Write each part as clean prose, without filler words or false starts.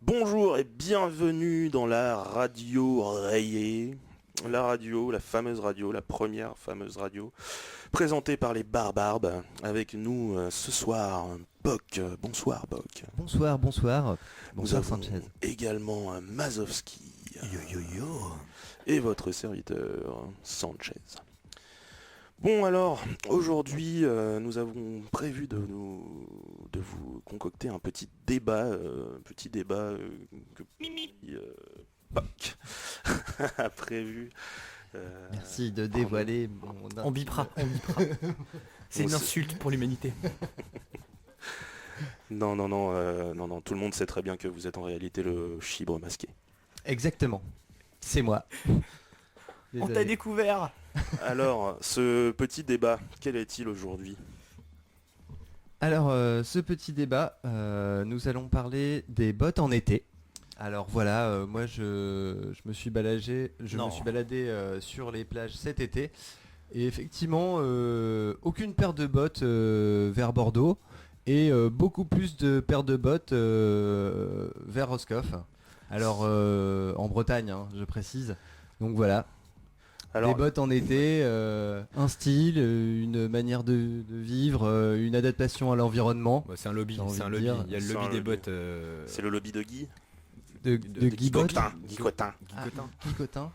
Bonjour et bienvenue dans la radio rayée. La radio, la fameuse radio, la première fameuse radio, présentée par les Barbarbes. Avec nous ce soir, Bock. Bonsoir Bock. Bonsoir, bonsoir. Nous Bonsoir avons Sanchez. également Mazowski. Yo yo yo. Et votre serviteur Sanchez. Bon alors, aujourd'hui nous avons prévu de vous concocter un petit débat, que Bock a prévu. Merci de dévoiler mon On bipera. C'est une insulte pour l'humanité. Non, tout le monde sait très bien que vous êtes en réalité le chibre masqué. Exactement. C'est moi. On t'a Désolé. découvert. Alors, ce petit débat, quel est-il aujourd'hui ? Alors, ce petit débat, nous allons parler des bottes en été. Alors voilà, moi je me suis baladé, Non. sur les plages cet été. Et effectivement, aucune paire de bottes vers Bordeaux et beaucoup plus de paires de bottes vers Roscoff. Alors en Bretagne, hein, je précise. Donc voilà, Alors, des bottes en été, un style, une manière de vivre, une adaptation à l'environnement. Bah, c'est un lobby, J'ai envie c'est un de lobby. dire. Il y a le C'est lobby un des lobby. bottes. c'est le lobby de Guy De Guy Bott. Guy Cotin. Ah, Guicotin. Guy Cotin.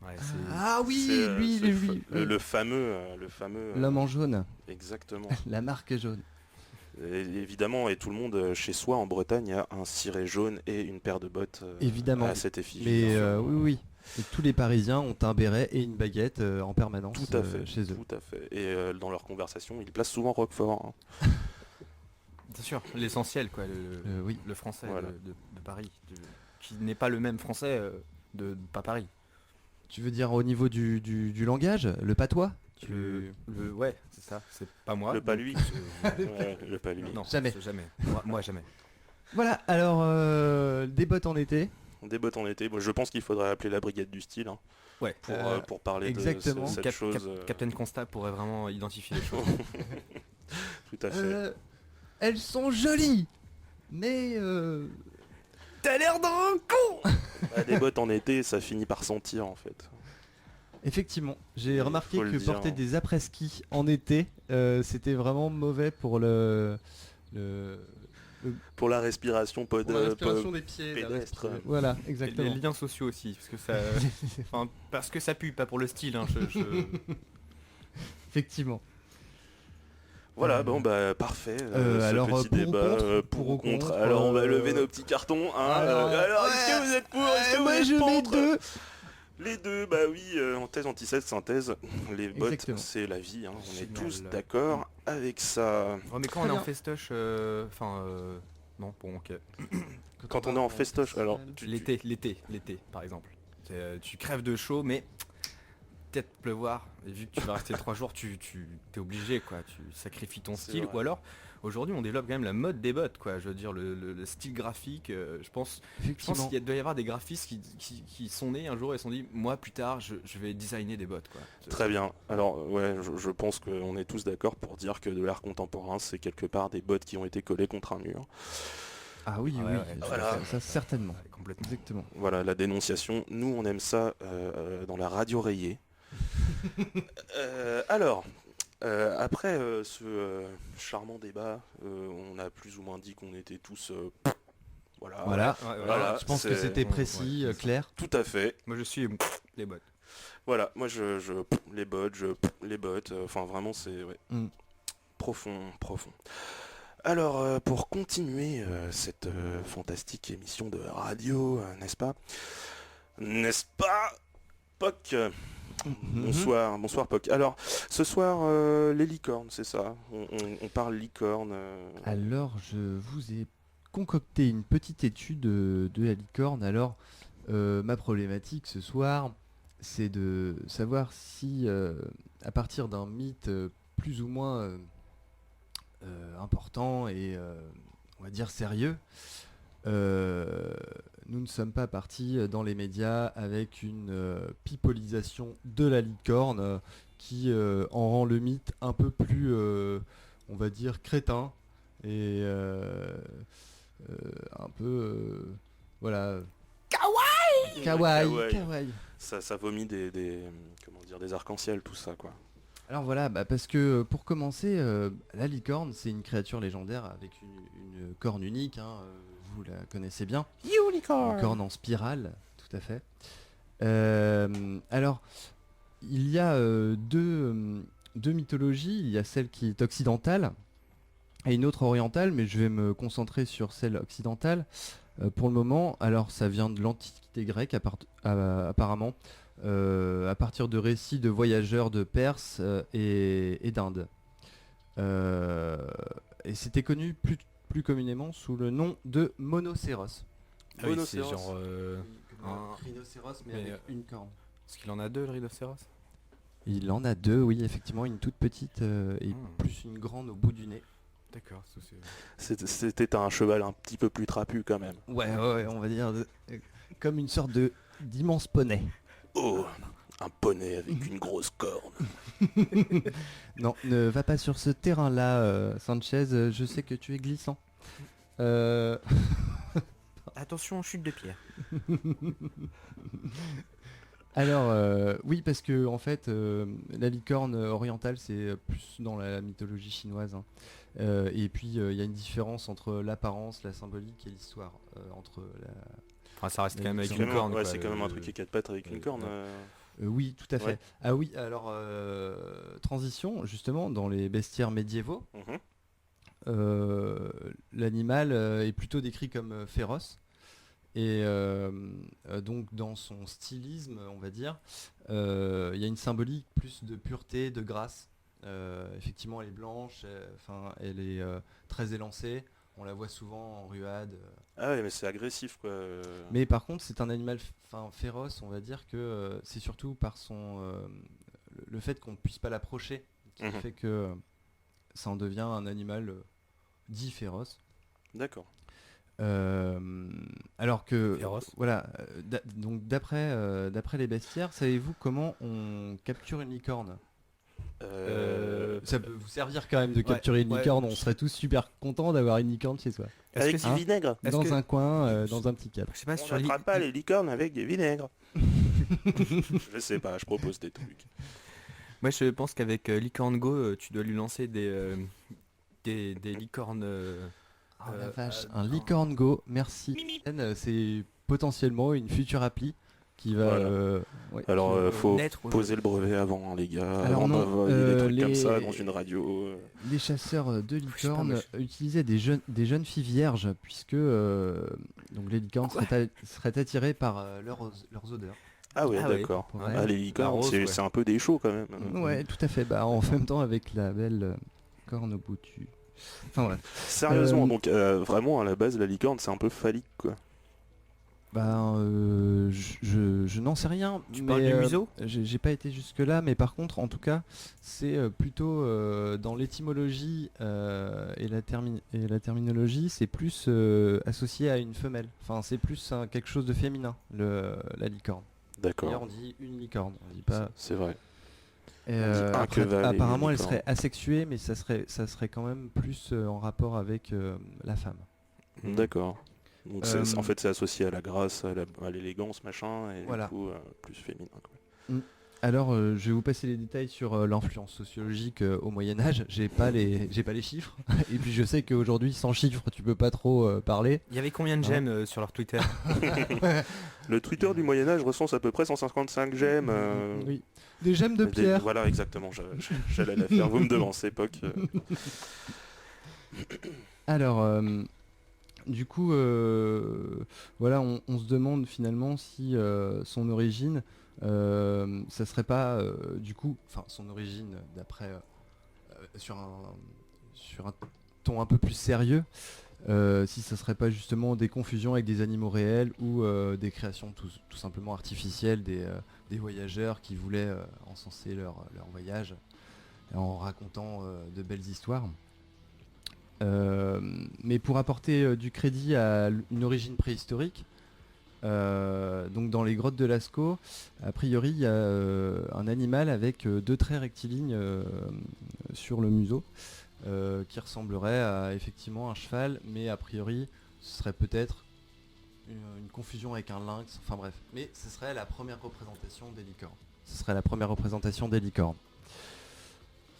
Ouais, Ah oui, C'est, lui, c'est lui. le fameux... L'homme en jaune, Exactement. la marque jaune. Et évidemment, et tout le monde chez soi en Bretagne a un ciré jaune et une paire de bottes Évidemment. à cette effigie. Mais bien sûr. oui, oui. Et tous les Parisiens ont un béret et une baguette en permanence Tout à fait, chez eux. tout à fait. Et dans leur conversation, ils placent souvent Roquefort. Hein. Bien sûr, l'essentiel, quoi. Oui. Le français Voilà. de Paris. Qui n'est pas le même français de pas Paris. Tu veux dire au niveau du langage, le patois Ouais, c'est ça. C'est pas moi. Le pas donc, lui. Ouais, le pas lui. Non, Jamais. c'est jamais. Moi, jamais. Voilà, alors des bottes en été. Des bottes en été. Bon, je pense qu'il faudrait appeler la brigade du style hein, Ouais. pour parler exactement. de cette chose. Captain Constat pourrait vraiment identifier les choses. Tout à fait. Elles sont jolies, mais T'as l'air d'un con. Bah, des bottes en été, ça finit par sentir en fait. effectivement, j'ai Il remarqué faut le que dire, porter hein. des après-ski en été, c'était vraiment mauvais pour le Pour la respiration, pour la respiration des pieds. la pédestre. respiration- Voilà, Les exactement. liens sociaux aussi, parce que ça, enfin, parce que ça pue, pas pour le style. Hein, Effectivement. Voilà, bon bah parfait. Ce alors, petit pour ou débat, contre pour Pour ou ou contre. contre, Alors on va lever nos petits cartons. Hein, alors, est-ce que vous êtes pour? Est-ce que vous moi êtes je mets contre? deux. Les deux, bah oui, en thèse, antithèse, synthèse, les bottes, Exactement. c'est la vie, hein, on est Génial. tous d'accord avec ça. Ouais, mais quand Très on est en bien. festoche, non, bon, ok. Quand on est en festoche, alors, L'été, par exemple. Tu crèves de chaud, mais peut-être pleuvoir. Et vu que tu vas rester 3 jours, tu t'es obligé, quoi. Tu sacrifies ton C'est style. vrai. Ou alors, aujourd'hui, on développe quand même la mode des bottes, quoi. Je veux dire, le style graphique. Je pense Effectivement. qu'il doit y avoir des graphistes qui sont nés un jour et se sont dit, moi, plus tard, je vais designer des bottes, quoi. Très bien. Alors, ouais, je pense qu'on est tous d'accord pour dire que de l'art contemporain, c'est quelque part des bottes qui ont été collées contre un mur. Ah oui, Ouais, oui, ouais, voilà. ça certainement. Ouais, complètement. Exactement. Voilà, la dénonciation. Nous, on aime ça dans la radio rayée. Alors, après ce charmant débat, on a plus ou moins dit qu'on était tous... voilà. Voilà. Ouais, Voilà. Je pense que c'est- c'était précis, ouais, c'est ça. clair. Tout à fait. Moi, je suis les bottes. Voilà, moi les bottes, enfin vraiment c'est ouais, Mm. profond. Alors pour continuer cette fantastique émission de radio, n'est-ce pas Poc. Bonsoir Poc. Alors ce soir les licornes, c'est ça on parle licorne. Alors, je vous ai concocté une petite étude de la licorne. Alors, ma problématique ce soir, c'est de savoir si, à partir d'un mythe plus ou moins important et, on va dire, sérieux, nous ne sommes pas partis dans les médias avec une pipolisation de la licorne qui en rend le mythe un peu plus, on va dire, crétin et un peu voilà. Kawaii. Kawaii. Ça vomit comment dire, des arcs-en-ciel, tout ça, quoi. Alors voilà, parce que pour commencer, la licorne, c'est une créature légendaire avec une corne unique, hein, vous la connaissez bien. Une corne en spirale, tout à fait. Alors, il y a deux mythologies, il y a celle qui est occidentale et une autre orientale, mais je vais me concentrer sur celle occidentale pour le moment. Alors ça vient de l'Antiquité grecque apparemment, à partir de récits de voyageurs de Perse et d'Inde. Et c'était connu plus communément sous le nom de monocéros. Ah oui, c'est Monocéros. genre... Un rhinocéros mais mais, avec une corne. Est-ce qu'il en a 2 le rhinocéros? Il en a deux, oui, effectivement, une toute petite et plus une grande au bout du nez. D'accord, ça, c'est... C'était un cheval un petit peu plus trapu, quand même. Ouais, on va dire comme une sorte d'immense poney. Oh, un poney avec une grosse corne. Non, ne va pas sur ce terrain-là, Sanchez, je sais que tu es glissant. Attention, chute de pierre. Alors, oui, parce que en fait, la licorne orientale, c'est plus dans la mythologie chinoise, hein. Et puis, il y a une différence entre l'apparence, la symbolique et l'histoire. Entre Enfin, ça reste quand même avec C'est une quand même- corne. ouais, quoi, c'est quand même un truc qui est quatre pattes avec une corne. oui, tout à fait. Ouais. Ah oui, alors, transition, justement, dans les bestiaires médiévaux, l'animal est plutôt décrit comme féroce. Et donc dans son stylisme, on va dire, il y a une symbolique plus de pureté, de grâce. Effectivement, elle est blanche, elle est très élancée. On la voit souvent en ruade. Ah ouais, mais c'est agressif, quoi. Mais par contre, c'est un animal féroce. On va dire que c'est surtout par le fait qu'on ne puisse pas l'approcher qui Mhm. fait que ça en devient un animal dit féroce. D'accord. Alors que Féroce. voilà, donc d'après les bestiaires, savez-vous comment on capture une licorne? Ça peut vous servir quand même de capturer une ouais. licorne, on serait tous super contents d'avoir une licorne chez soi. Est-ce Avec que- du hein vinaigre. Est-ce Dans que- un coin, dans un petit cadre. Je sais pas, On sur n'attrape pas les licornes avec du vinaigre. Je sais pas, je propose des trucs. Moi, je pense qu'avec Licorne Go, tu dois lui lancer des licornes... Oh la vache, un licorne go, merci. C'est potentiellement une future appli qui va... Voilà. Ouais, Alors, qui va faut naître au- poser le brevet avant, hein, les gars. Alors avant non, d'envoyer des trucs comme les- ça dans une radio. Les chasseurs de sais pas, licornes moi, utilisaient des jeunes filles vierges puisque donc les licornes seraient attirées par leurs odeurs. Ah ouais, Ah ouais. d'accord. Ouais. Ah, les licornes, La rose, c'est ouais. c'est un peu des shows quand même. Ouais, tout à fait. Bah, en même temps avec la belle corne au bout du... Enfin voilà. Sérieusement, donc vraiment à la base, la licorne, c'est un peu phallique, quoi. Bah, je n'en sais rien. Tu mais, parles du museau j'ai pas été jusque là, mais par contre, en tout cas, c'est plutôt dans l'étymologie et la terminologie, c'est plus associé à une femelle. Enfin, c'est plus quelque chose de féminin, la licorne. D'ailleurs, D'accord. on dit une licorne, on dit pas. C'est vrai. Et, On dit un après, cheval et une apparemment, elle licorne. serait asexuée, mais ça serait quand même plus en rapport avec la femme. D'accord. Donc en fait, c'est associé à la grâce, à l'élégance, machin, et Voilà. du coup, plus féminin, quoi. Alors, je vais vous passer les détails sur l'influence sociologique au Moyen Âge. J'ai pas les chiffres. Et puis je sais qu'aujourd'hui, sans chiffres, tu peux pas trop parler. Il y avait combien de j'aime sur leur Twitter? Le Twitter du Moyen-Âge recense à peu près 155 j'aime. Oui. Des gemmes de pierre. Voilà, exactement, j'allais la faire. Vous me devancez, Poc. Alors, du coup, voilà, on se demande finalement si son origine, ça serait pas, du coup, enfin, son origine d'après, sur un ton un peu plus sérieux, si ça serait pas justement des confusions avec des animaux réels ou des créations tout simplement artificielles des voyageurs qui voulaient encenser leur voyage en racontant de belles histoires. Mais pour apporter du crédit à une origine préhistorique, donc dans les grottes de Lascaux, a priori il y a un animal avec deux traits rectilignes sur le museau qui ressemblerait à effectivement un cheval, mais a priori ce serait peut-être une confusion avec un lynx, enfin bref. Mais ce serait la première représentation des licornes. Ce serait la première représentation des licornes.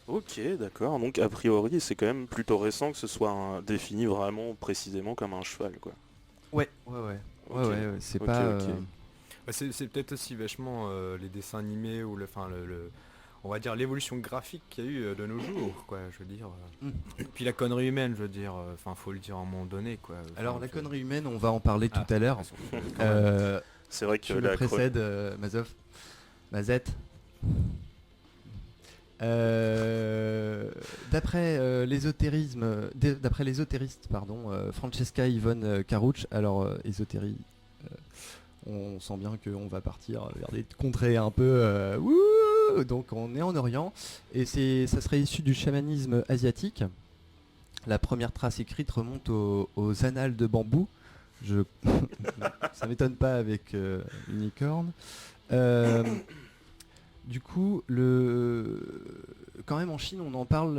Ok, d'accord. Donc a priori, c'est quand même plutôt récent que ce soit défini vraiment précisément comme un cheval, quoi. Ouais. Ok. C'est Ok, pas... ok. Bah, c'est peut-être aussi vachement les dessins animés ou on va dire l'évolution graphique qu'il y a eu de nos jours, quoi, je veux dire. Et puis la connerie humaine, je veux dire, enfin faut le dire à un moment donné, quoi. Alors Enfin, la connerie humaine, on va en parler tout à l'heure. quand même. C'est vrai que Tu me précèdes, Mazette. D'après l'ésotéristes, pardon, Francesca Yvonne Carucci, alors ésotérie, on sent bien qu'on va partir vers des contrées un peu, donc on est en Orient, et ça serait issu du chamanisme asiatique. La première trace écrite remonte aux annales de bambou. Ça m'étonne pas avec Unicorn. Du coup, quand même en Chine, on en parle,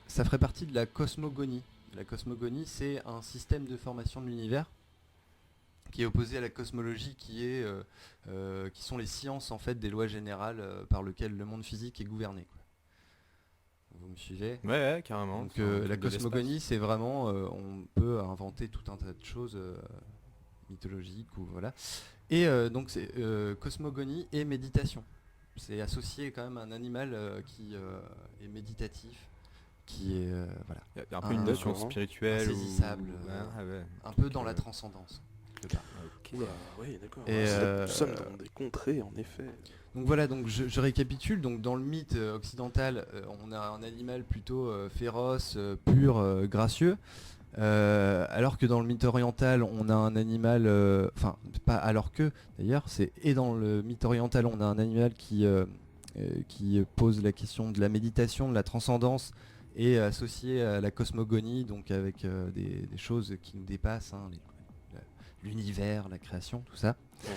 ça ferait partie de la cosmogonie. La cosmogonie, c'est un système de formation de l'univers qui est opposé à la cosmologie, qui sont les sciences en fait des lois générales par lesquelles le monde physique est gouverné, quoi. Vous me suivez? Ouais, carrément. Donc c'est un la truc de cosmogonie, c'est vraiment, on peut inventer tout un tas de choses mythologiques ou voilà. Et donc c'est cosmogonie et méditation. C'est associé quand même à un animal qui est méditatif, qui est voilà, Il y a un peu une notion D'accord. spirituelle. insaisissable, Ouais. un peu dans la transcendance. quelque part. Ok. Oula, oui, d'accord. Et, Nous sommes dans des contrées, en effet. Donc voilà, donc je récapitule. Donc dans le mythe occidental, on a un animal plutôt féroce, pur, gracieux. Alors que dans le mythe oriental, on a un animal, enfin pas alors que d'ailleurs, et dans le mythe oriental, on a un animal qui pose la question de la méditation, de la transcendance et associé à la cosmogonie, donc avec des choses qui nous dépassent, hein, l'univers, la création, tout ça.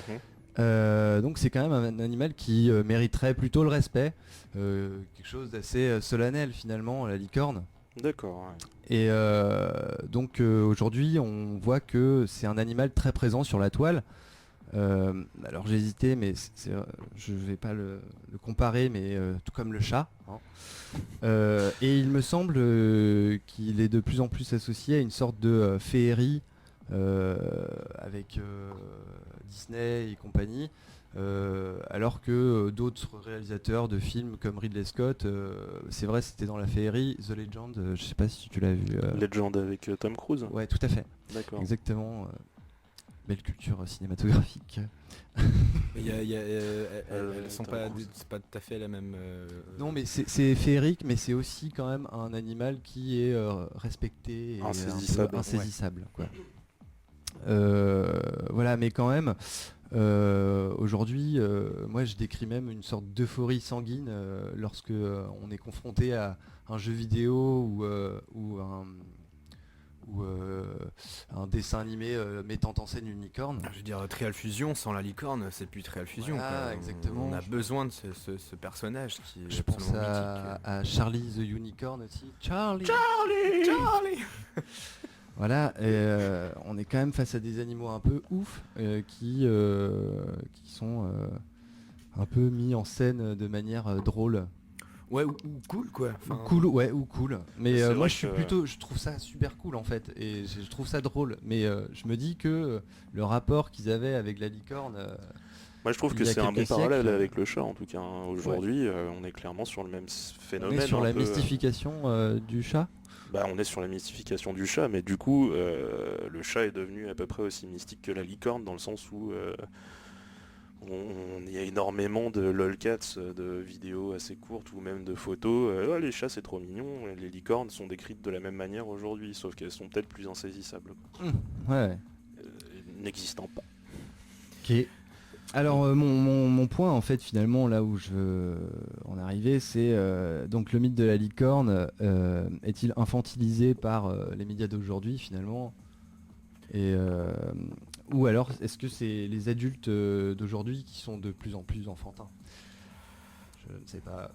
Mhm. Donc c'est quand même un animal qui mériterait plutôt le respect, quelque chose d'assez solennel finalement, la licorne. D'accord. Ouais. Et donc aujourd'hui on voit que c'est un animal très présent sur la toile. Alors j'ai hésité, mais je vais pas le comparer, mais tout comme le chat, hein. Et il me semble qu'il est de plus en plus associé à une sorte de féerie avec Disney et compagnie. Alors que d'autres réalisateurs de films comme Ridley Scott, c'est vrai, c'était dans la féerie, The Legend, je sais pas si tu l'as vu. Legend avec Tom Cruise. Ouais, tout à fait, D'accord. exactement. Belle culture cinématographique. Elles sont Tom pas, Cruise. c'est pas tout à fait la même. Non, mais c'est féerique, mais c'est aussi quand même un animal qui est respecté et Insaisissable. un peu insaisissable, quoi. Voilà, mais quand même, aujourd'hui, moi je décris même une sorte d'euphorie sanguine lorsque on est confronté à un jeu vidéo ou un dessin animé mettant en scène une licorne. Je veux dire, Trial Fusion sans la licorne, c'est plus Trial Fusion. Voilà, quoi. exactement. On a besoin de ce personnage qui est Je pense absolument mythique. à Charlie the Unicorn aussi. Charlie. Charlie. Voilà, et on est quand même face à des animaux un peu ouf qui sont un peu mis en scène de manière drôle. Ouais, ou cool quoi. Enfin, Ou cool. Mais C'est moi vrai je suis que- je trouve ça super cool en fait, et je trouve ça drôle. Mais je me dis que le rapport qu'ils avaient avec la licorne, Moi, je trouve il que y a c'est un bon quelques parallèle siècles, avec le chat, en tout cas. Hein. Aujourd'hui, on est clairement sur le même on phénomène. est sur un la peu, mystification du chat. on est sur la mystification du chat, mais du coup, le chat est devenu à peu près aussi mystique que la licorne, dans le sens où il y a énormément de lolcats, de vidéos assez courtes ou même de photos. Ah, les chats c'est trop mignon, les licornes sont décrites de la même manière aujourd'hui, sauf qu'elles sont peut-être plus insaisissables, quoi. Ouais. N'existant pas. Ok. Alors mon point en fait finalement là où je veux en arriver, c'est donc le mythe de la licorne est-il infantilisé par les médias d'aujourd'hui finalement, et ou alors est-ce que c'est les adultes d'aujourd'hui qui sont de plus en plus enfantins? Je ne sais pas.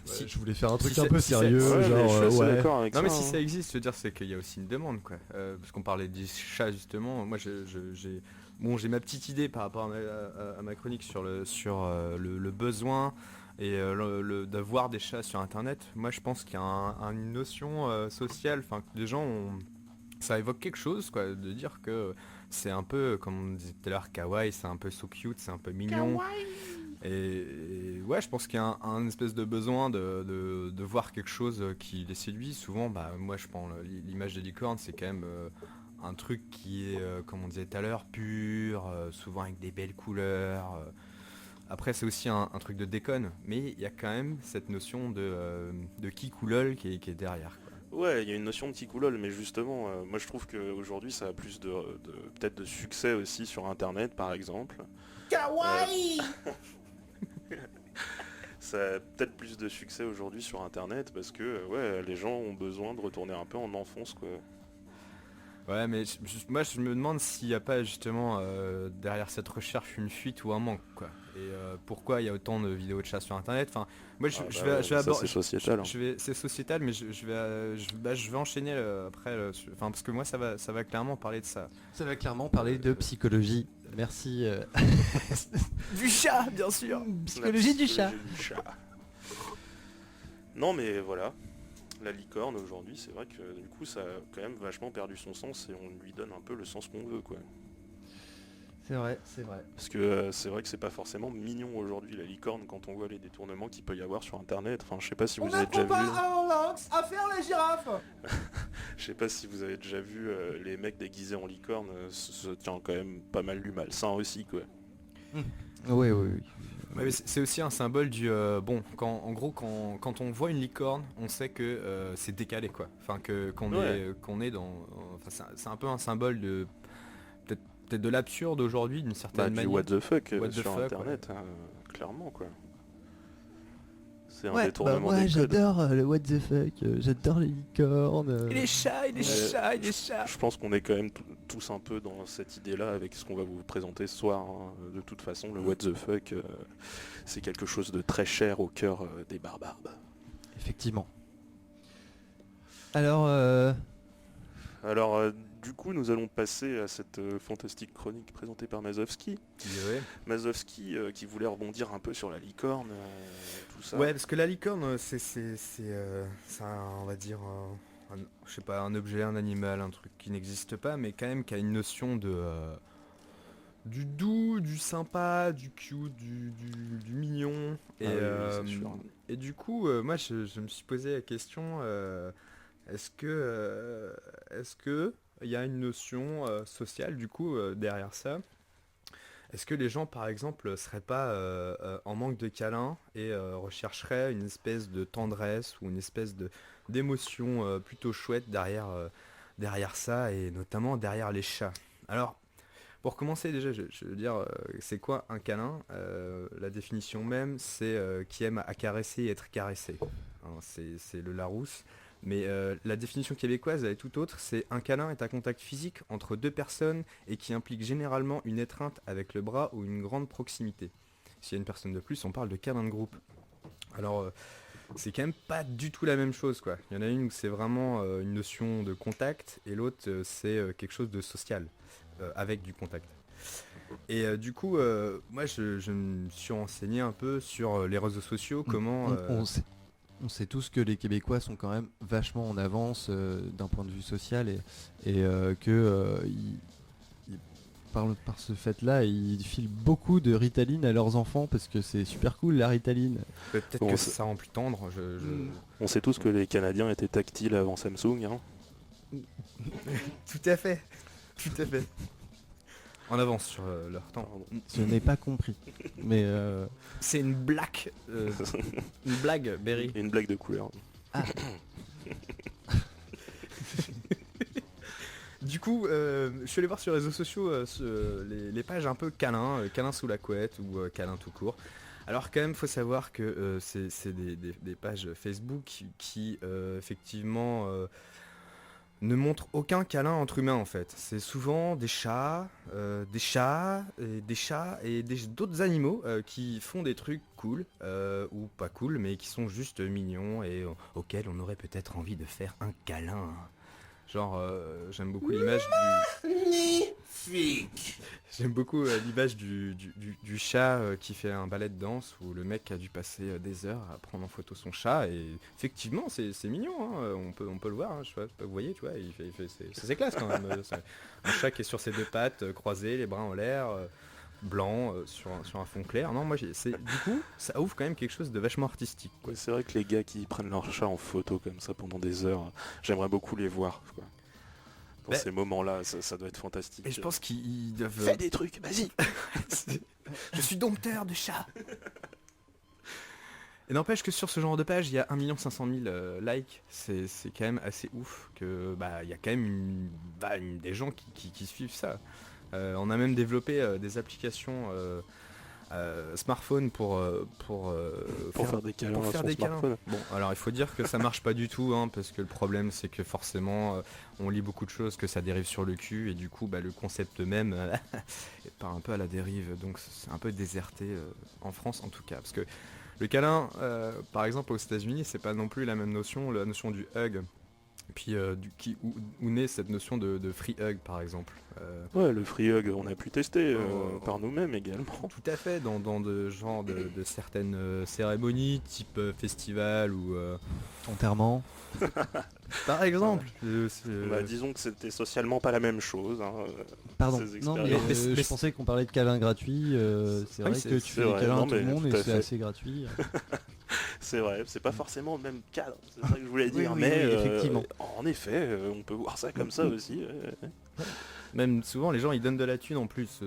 Si- Je voulais faire un truc si un c'est- peu si c'est- sérieux, Ouais, mais je suis assez ouais. d'accord avec Non ça. mais si hein. ça existe, je veux dire c'est qu'il y a aussi une demande quoi. Parce qu'on parlait des chats justement. Moi j'ai ma petite idée par rapport à ma chronique sur le besoin et d'avoir des chats sur internet. Moi je pense qu'il y a une notion sociale, enfin que les gens ont, ça évoque quelque chose quoi, de dire que c'est un peu comme on disait tout à l'heure kawaii, c'est un peu so cute, c'est un peu mignon. Et ouais, je pense qu'il y a un espèce de besoin de voir quelque chose qui les séduit. Souvent, bah, moi je prends l'image des licornes, c'est quand même un truc qui est, comme on disait tout à l'heure, pur, souvent avec des belles couleurs. Après, c'est aussi un truc de déconne, mais il y a quand même cette notion de kikoulol qui est derrière, quoi. Ouais, il y a une notion de ticoulol, mais justement, moi je trouve qu'aujourd'hui ça a plus peut-être de succès aussi sur internet par exemple. Kawaii Ça a peut-être plus de succès aujourd'hui sur internet parce que ouais, les gens ont besoin de retourner un peu en enfance quoi. Ouais, mais moi je me demande s'il n'y a pas justement derrière cette recherche une fuite ou un manque, quoi. Et pourquoi il y a autant de vidéos de chats sur internet. Enfin, moi Ah bah ouais, ça, c'est sociétal, hein. c'est sociétal, mais je vais enchaîner après, enfin parce que moi ça va clairement parler de ça. Ça va clairement parler de psychologie. Merci. Du chat, bien sûr. Psychologie du chat. Du chat. Non mais voilà, la licorne aujourd'hui, c'est vrai que du coup ça a quand même vachement perdu son sens et on lui donne un peu le sens qu'on veut quoi. C'est vrai, c'est vrai. Parce que c'est vrai que c'est pas forcément mignon aujourd'hui la licorne quand on voit les détournements qu'il peut y avoir sur internet. Enfin je sais pas si vous avez déjà vu. un lynx à faire les girafes. Je sais pas si vous avez déjà vu les mecs déguisés en licorne se tient quand même pas mal du malsain aussi quoi. Oui. Ouais, mais c'est aussi un symbole du bon en gros quand on voit une licorne, on sait que c'est décalé quoi. Enfin qu'on est dans enfin, c'est un peu un symbole de peut-être de l'absurde aujourd'hui d'une certaine Du manière. what the fuck What the sur fuck, internet, hein, clairement quoi. C'est un Ouais, bah détournement moi des codes. j'adore le what the fuck, j'adore les licornes. Et les chats, et les chats, et les chats. Je pense qu'on est quand même tous un peu dans cette idée-là avec ce qu'on va vous présenter ce soir. Hein. De toute façon, le what the fuck, c'est quelque chose de très cher au cœur des barbares. Effectivement. Alors, Alors, du coup, nous allons passer à cette fantastique chronique présentée par Mazovski. Ouais. Mazovski qui voulait rebondir un peu sur la licorne, tout ça. Ouais, parce que la licorne, c'est on va dire, je sais pas, un objet, un animal, un truc qui n'existe pas, mais quand même qui a une notion de du doux, du sympa, du cute, du mignon. Et, Oui, c'est sûr. et du coup, moi, je me suis posé la question, est-ce que il y a une notion sociale du coup derrière ça? Est-ce que les gens, par exemple, seraient pas en manque de câlins et rechercheraient une espèce de tendresse ou une espèce d'émotion plutôt chouette derrière ça et notamment derrière les chats? Alors, pour commencer déjà, je veux dire, c'est quoi un câlin? La définition même, c'est qui aime à caresser et être caressé. Hein, c'est le Larousse. Mais la définition québécoise, elle est tout autre. C'est un câlin est un contact physique entre deux personnes et qui implique généralement une étreinte avec le bras ou une grande proximité. S'il y a une personne de plus, on parle de câlin de groupe. Alors, c'est quand même pas du tout la même chose, quoi. Il y en a une où c'est vraiment une notion de contact et l'autre, c'est quelque chose de social, avec du contact. Et du coup, moi, je me suis renseigné un peu sur les réseaux sociaux, comment... on sait tous que les Québécois sont quand même vachement en avance d'un point de vue social et que par ce fait-là, ils filent beaucoup de Ritaline à leurs enfants parce que c'est super cool la Ritaline. peut-être Bon, que c'est- ça rend plus tendre. On sait tous que les Canadiens étaient tactiles avant Samsung. Hein. Tout à fait. Tout à fait. En avance sur leur temps. Pardon. Je n'ai pas compris. Mais C'est une blague. Une blague, Berry. Une blague de couleur. Du coup, je suis allé voir sur les réseaux sociaux les pages un peu câlin, câlin sous la couette ou câlin tout court. Alors quand même, faut savoir que c'est des pages Facebook qui effectivement ne montrent aucun câlin entre humains en fait. C'est souvent des chats, d'autres animaux qui font des trucs cool ou pas cool, mais qui sont juste mignons et auxquels on aurait peut-être envie de faire un câlin. Genre, j'aime beaucoup l'image j'aime beaucoup l'image du chat qui fait un ballet de danse où le mec a dû passer des heures à prendre en photo son chat et effectivement c'est mignon, hein, on peut le voir, hein, je sais pas, vous voyez, tu vois, c'est classe quand même. C'est un chat qui est sur ses deux pattes croisées, les bras en l'air, blanc sur un fond clair. Non, moi du coup ça ouvre quand même quelque chose de vachement artistique, quoi. Ouais, c'est vrai que les gars qui prennent leur chat en photo comme ça pendant des heures, j'aimerais beaucoup les voir, quoi. Dans ces moments-là, ça doit être fantastique. Et je pense qu'ils doivent... Fais des trucs, vas-y. Je suis dompteur de chats. Et n'empêche que sur ce genre de page, il y a 1 500 000 likes. C'est quand même assez ouf que il y a quand même des gens qui suivent ça. On a même développé des applications smartphone pour faire des câlins sur smartphone. Bon, alors il faut dire que ça marche pas du tout, hein, parce que le problème c'est que forcément on lit beaucoup de choses, que ça dérive sur le cul, et du coup le concept même part un peu à la dérive, donc c'est un peu déserté en France en tout cas, parce que le câlin, par exemple aux États-Unis, c'est pas non plus la même notion, la notion du hug. Puis où naît cette notion de free hug par exemple. Ouais, le free hug, on a pu tester par nous-mêmes également. Tout à fait, dans de certaines cérémonies type festival ou Enterrement. par exemple. Disons que c'était socialement pas la même chose. Hein, Pardon. ces Non, mais expériences. je pensais qu'on parlait de câlins gratuits. C'est vrai que tu fais des câlins à tout le monde et c'est assez gratuit. C'est vrai, c'est pas forcément le même cadre, c'est ça que je voulais dire, Oui, mais effectivement. En effet, on peut voir ça comme ça aussi. Même souvent les gens ils donnent de la thune en plus.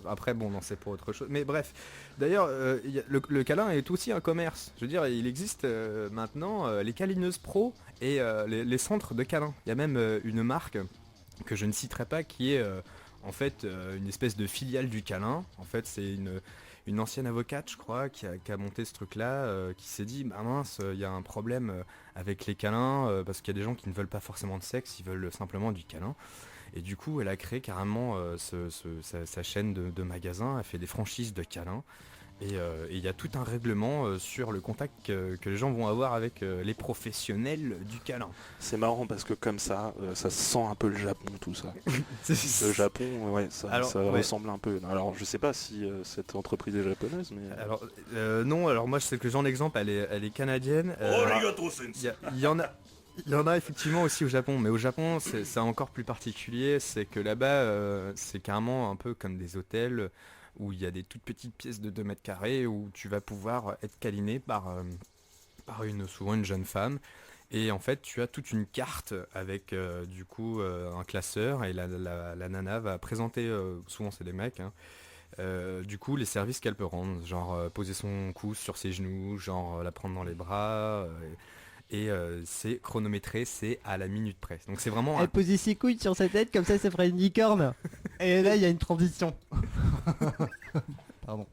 Après bon, non, c'est pour autre chose. Mais bref, d'ailleurs le câlin est aussi un commerce. Je veux dire, il existe maintenant les câlineuses pro et les centres de câlins. Il y a même une marque que je ne citerai pas qui est en fait une espèce de filiale du câlin. En fait c'est une ancienne avocate, je crois, qui a monté ce truc-là, qui s'est dit, bah mince, il y a un problème avec les câlins, parce qu'il y a des gens qui ne veulent pas forcément de sexe, ils veulent simplement du câlin. Et du coup, elle a créé carrément sa chaîne de magasins, elle fait des franchises de câlins. Et il y a tout un règlement sur le contact que les gens vont avoir avec les professionnels du câlin. C'est marrant parce que comme ça sent un peu le Japon, tout ça. Le Japon, ouais, ça ressemble un peu. Alors je sais pas si cette entreprise est japonaise, mais... Alors non, alors moi c'est que j'en exemple, elle est canadienne. Il y en a effectivement aussi au Japon, mais au Japon c'est encore plus particulier, c'est que là-bas c'est carrément un peu comme des hôtels où il y a des toutes petites pièces de 2 mètres carrés où tu vas pouvoir être câliné par souvent une jeune femme. Et en fait tu as toute une carte avec du coup un classeur et la nana va présenter, souvent c'est des mecs, hein, du coup les services qu'elle peut rendre, genre poser son cou sur ses genoux, genre la prendre dans les bras, et c'est chronométré, c'est à la minute près. Donc c'est vraiment... Elle posait ses couilles sur sa tête, comme ça ferait une licorne. Et là il y a une transition. Pardon.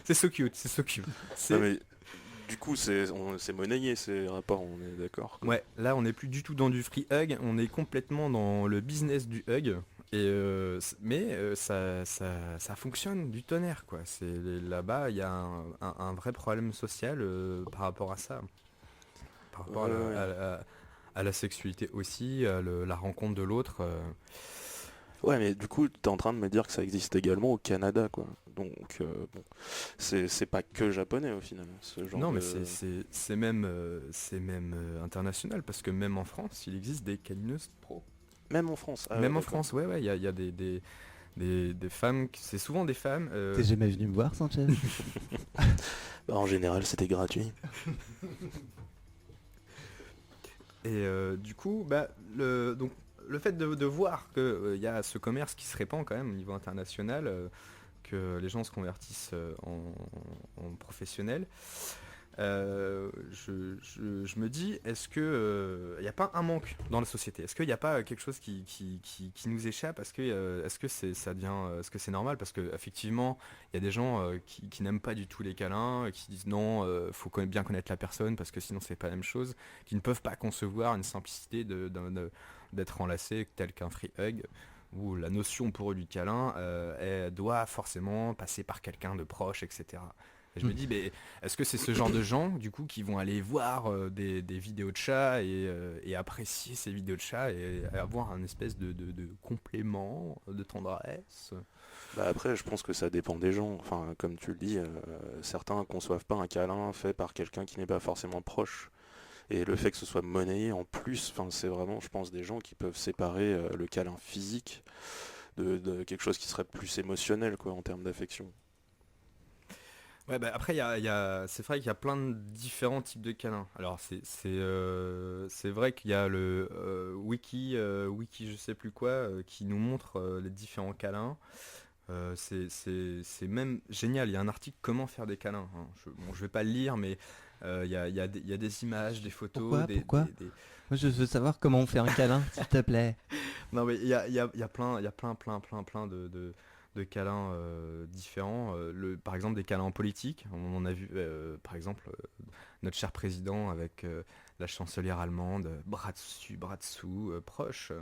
C'est so cute, c'est so cute. Ah, mais, du coup c'est monnayé ces rapports, on est d'accord, quoi. Ouais, là on n'est plus du tout dans du free hug, on est complètement dans le business du hug. Et mais ça fonctionne du tonnerre, quoi. Là-bas il y a un vrai problème social par rapport à ça. Par rapport à la sexualité aussi, à la rencontre de l'autre. Ouais, mais du coup, t'es en train de me dire que ça existe également au Canada, quoi. Donc, bon, c'est pas que japonais au final, ce genre. Non, mais c'est même international, parce que même en France, il existe des câlineuses pro. Même en France. Ah, même en d'accord. France, ouais, il y a des femmes, c'est souvent des femmes. T'es jamais venu me voir, Sanchez? Bah, en général, c'était gratuit. Et du coup, donc, le fait de voir qu'il y a ce commerce qui se répand quand même au niveau international, que les gens se convertissent en professionnels, je me dis, est-ce que il n'y a pas un manque dans la société? Est-ce qu'il n'y a pas quelque chose qui nous échappe? Est-ce que ça devient, est-ce que c'est normal? Parce que effectivement, il y a des gens qui n'aiment pas du tout les câlins, qui disent non, faut bien connaître la personne parce que sinon c'est pas la même chose, qui ne peuvent pas concevoir une simplicité d'être enlacé tel qu'un free hug, où la notion pour eux du câlin elle doit forcément passer par quelqu'un de proche, etc. Et je me dis, mais est-ce que c'est ce genre de gens, du coup, qui vont aller voir des vidéos de chats et apprécier ces vidéos de chats et avoir un espèce de complément de tendresse? Bah après, je pense que ça dépend des gens. Enfin, comme tu le dis, certains conçoivent pas un câlin fait par quelqu'un qui n'est pas forcément proche. Et le fait que ce soit monnayé en plus, enfin, c'est vraiment, je pense, des gens qui peuvent séparer le câlin physique de quelque chose qui serait plus émotionnel, quoi, en termes d'affection. Ouais, bah après, c'est vrai qu'il y a plein de différents types de câlins. Alors, c'est vrai qu'il y a le wiki je sais plus quoi, qui nous montre les différents câlins. C'est même génial. Il y a un article comment faire des câlins, hein. Bon, je vais pas le lire, mais il y a des images, des photos, Pourquoi Moi, je veux savoir comment on fait un câlin, s'il te plaît. Non, mais il y a plein de câlins différents. Par exemple, des câlins politiques. On en a vu, par exemple, notre cher président avec la chancelière allemande, bras dessus, bras dessous, proche.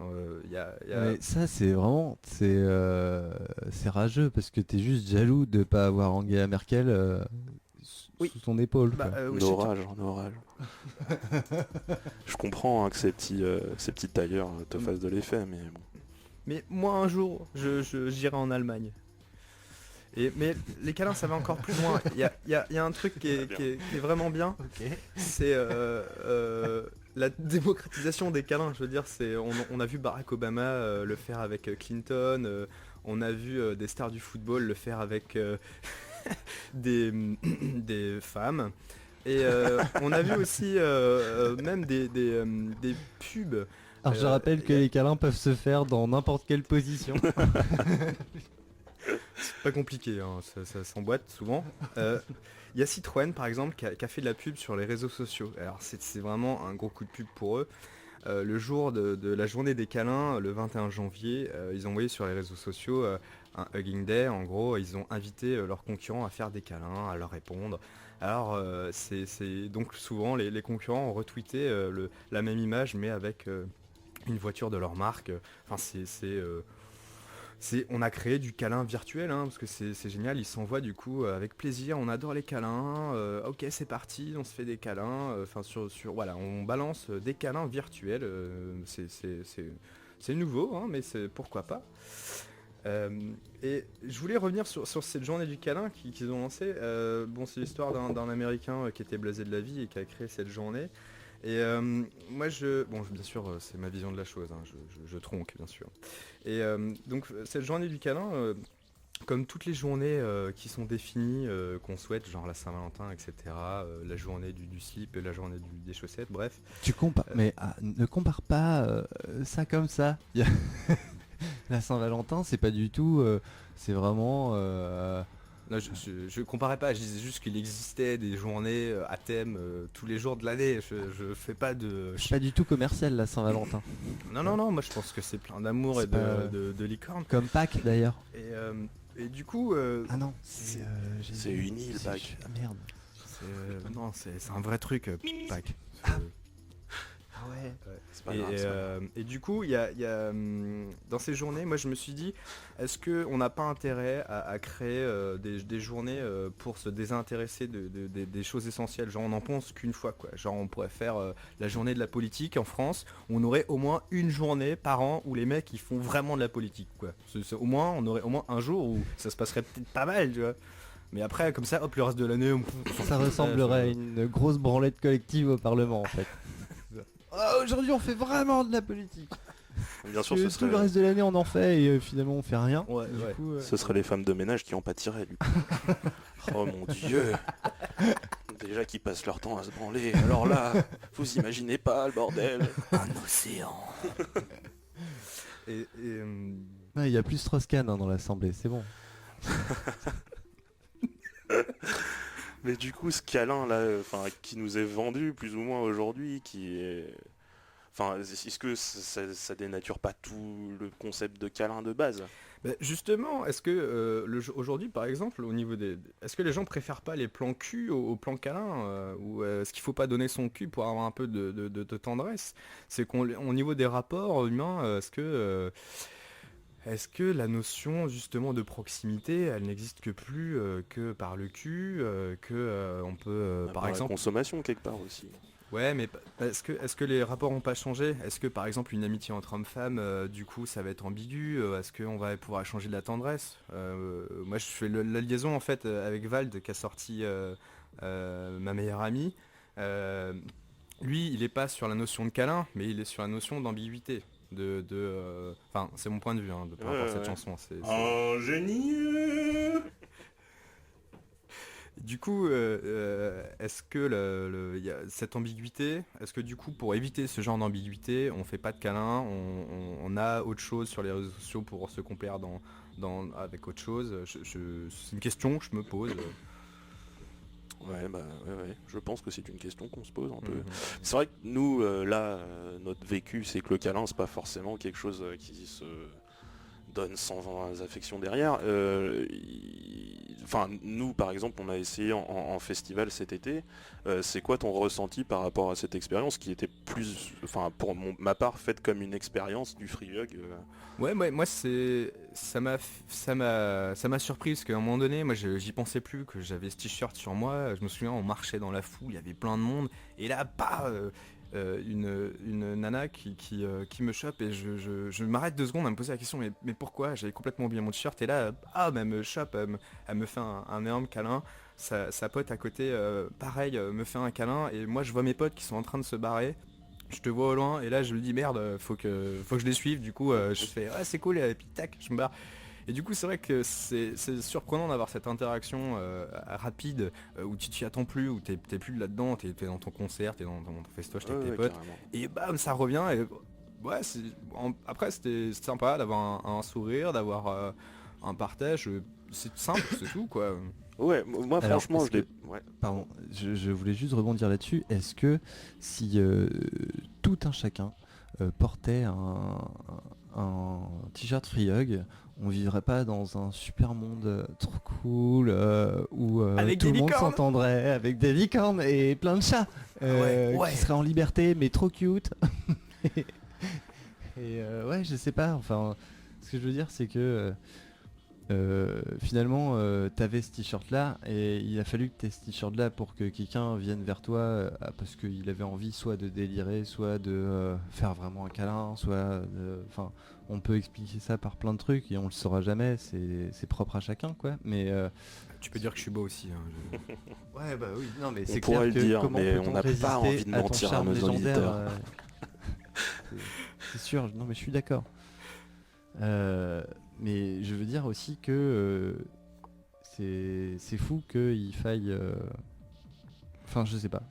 Ouais, ça, c'est vraiment, c'est rageux parce que t'es juste jaloux de pas avoir Angela Merkel Oui. sous ton épaule, Bah, quoi. En orage, en orage. Je comprends hein, que ces petits tailleurs te fassent de l'effet, mais bon. Mais moi, un jour, j'irai en Allemagne. Mais les câlins, ça va encore plus loin. Il y a un truc qui est vraiment bien. Ok. C'est la démocratisation des câlins. Je veux dire, on a vu Barack Obama le faire avec Clinton. On a vu des stars du football le faire avec des femmes. Et on a vu aussi même des pubs. Alors je rappelle que les câlins peuvent se faire dans n'importe quelle position. C'est pas compliqué, hein, ça s'emboîte souvent. Il y a Citroën par exemple qui a fait de la pub sur les réseaux sociaux. Alors c'est vraiment un gros coup de pub pour eux. Le jour de la journée des câlins, le 21 janvier, ils ont envoyé sur les réseaux sociaux un Hugging Day. En gros, ils ont invité leurs concurrents à faire des câlins, à leur répondre. Alors c'est donc souvent les concurrents ont retweeté la même image mais avec une voiture de leur marque. Enfin on a créé du câlin virtuel, hein, parce que c'est génial, ils s'envoient du coup avec plaisir, on adore les câlins, ok c'est parti, on se fait des câlins, enfin voilà, on balance des câlins virtuels, c'est nouveau, hein, mais pourquoi pas. Et je voulais revenir sur cette journée du câlin qu'ils ont lancée. Bon, c'est l'histoire d'un Américain qui était blasé de la vie et qui a créé cette journée. Et moi, bien sûr, c'est ma vision de la chose, hein, je tronque, bien sûr. Et donc, cette journée du câlin, comme toutes les journées qui sont définies, qu'on souhaite, genre la Saint-Valentin, etc., la journée du slip, la journée des chaussettes, bref. Tu compares, mais ne compare pas ça comme ça. La Saint-Valentin, c'est pas du tout, c'est vraiment. Non, je comparais pas, je disais juste qu'il existait des journées à thème tous les jours de l'année. Je fais pas de. C'est pas du tout commercial la Saint-Valentin. Non, moi je pense que c'est plein d'amour et C'est pas- de licorne. Comme Pâques d'ailleurs. Et du coup, Ah non, C'est une île, Pâques. Ah merde. non, c'est un vrai truc, Pâques. Ah ouais. C'est pas grave, c'est pas grave. Et du coup, il y a, dans ces journées, moi je me suis dit, est-ce qu'on n'a pas intérêt à créer des journées pour se désintéresser des choses essentielles? Genre on n'en pense qu'une fois, quoi. Genre on pourrait faire la journée de la politique en France, on aurait au moins une journée par an où les mecs ils font vraiment de la politique, quoi. Au moins, on aurait au moins un jour où ça se passerait peut-être pas mal, tu vois. Mais après, comme ça, hop, le reste de l'année, Ça ressemblerait à une grosse branlette collective au Parlement en fait. Ah, aujourd'hui on fait vraiment de la politique. Bien sûr, Tout le reste de l'année on en fait et finalement on fait rien. Ouais, Du ouais. coup, ce seraient les femmes de ménage qui en pâtiraient, du coup. Oh mon dieu. Déjà qu'ils passent leur temps à se branler. Alors là, vous imaginez pas le bordel. Un océan. Et il y a plus Strauss-Kahn dans l'assemblée, c'est bon. Mais du coup, ce câlin là, qui nous est vendu plus ou moins aujourd'hui, qui est, est-ce que ça dénature pas tout le concept de câlin de base? Bah, justement, est-ce que aujourd'hui, par exemple, au niveau est-ce que les gens préfèrent pas les plans cul aux plans câlins ou est-ce qu'il faut pas donner son cul pour avoir un peu de tendresse? C'est qu'au niveau des rapports humains, est-ce que la notion justement de proximité, elle n'existe que plus que par le cul, on peut, par Par la exemple. consommation quelque part aussi. Ouais, mais est-ce que les rapports n'ont pas changé? Est-ce que par exemple une amitié entre hommes-femmes, du coup ça va être ambigu? Est-ce qu'on va pouvoir échanger de la tendresse? Moi je fais la liaison en fait avec Vald qui a sorti ma meilleure amie. Euh, Lui il est pas sur la notion de câlin, mais il est sur la notion d'ambiguïté. Enfin c'est mon point de vue hein, par rapport à cette Ouais. chanson. Ingénieux. Du coup, est-ce que il y a cette ambiguïté, est-ce que du coup, pour éviter ce genre d'ambiguïté, on fait pas de câlin, on a autre chose sur les réseaux sociaux pour se complaire avec autre chose? C'est une question que je me pose. Ouais, bah ouais. Je pense que c'est une question qu'on se pose un peu. Mhm. C'est vrai que nous, là, notre vécu, c'est que le câlin, c'est pas forcément quelque chose qui se donne sans affection derrière. Nous, par exemple, on a essayé en festival cet été. C'est quoi ton ressenti par rapport à cette expérience qui était plus, pour ma part, faite comme une expérience du free hug Ouais, moi ça m'a surpris parce qu'à un moment donné, moi j'y pensais plus que j'avais ce t-shirt sur moi. Je me souviens, on marchait dans la foule, il y avait plein de monde, et là, une nana qui me chope et je m'arrête 2 secondes à me poser la question, mais pourquoi? J'avais complètement oublié mon t-shirt et là, elle me chope, elle me fait un énorme câlin. Sa pote à côté, pareil, me fait un câlin et moi je vois mes potes qui sont en train de se barrer. Je te vois au loin et là je me dis merde, faut que je les suive. Du coup je fais ouais c'est cool et puis tac je me barre. Et du coup c'est vrai que c'est surprenant d'avoir cette interaction rapide où tu t'y attends plus, où t'es plus là-dedans, t'es dans ton concert, t'es dans ton festoche avec tes Ouais, potes carrément. et bam ça revient et ouais après c'était sympa d'avoir un sourire, d'avoir un partage, c'est simple c'est tout quoi. Ouais, moi Alors, franchement, est-ce je l'ai. que, Ouais. pardon, je voulais juste rebondir là-dessus. Est-ce que si tout un chacun portait un t-shirt Free Hug, on vivrait pas dans un super monde trop cool où Avec tout des le monde licornes. s'entendrait avec des licornes et plein de chats Ouais. qui seraient en liberté mais trop cute. Et ouais, je sais pas. Enfin, ce que je veux dire, c'est que finalement, t'avais ce t-shirt là et il a fallu que t'aies ce t-shirt là pour que quelqu'un vienne vers toi parce qu'il avait envie soit de délirer, soit de faire vraiment un câlin, enfin, on peut expliquer ça par plein de trucs et on le saura jamais, c'est propre à chacun quoi. Mais Tu peux dire que je suis beau aussi hein, ouais bah oui, non mais On c'est clair pourrait le que dire, comment mais peut-on on n'a pas résister envie de à ton mentir à charme nos légendaire auditeurs. c'est c'est sûr, non mais je suis d'accord. Mais je veux dire aussi que c'est fou qu'il faille. Enfin, je sais pas.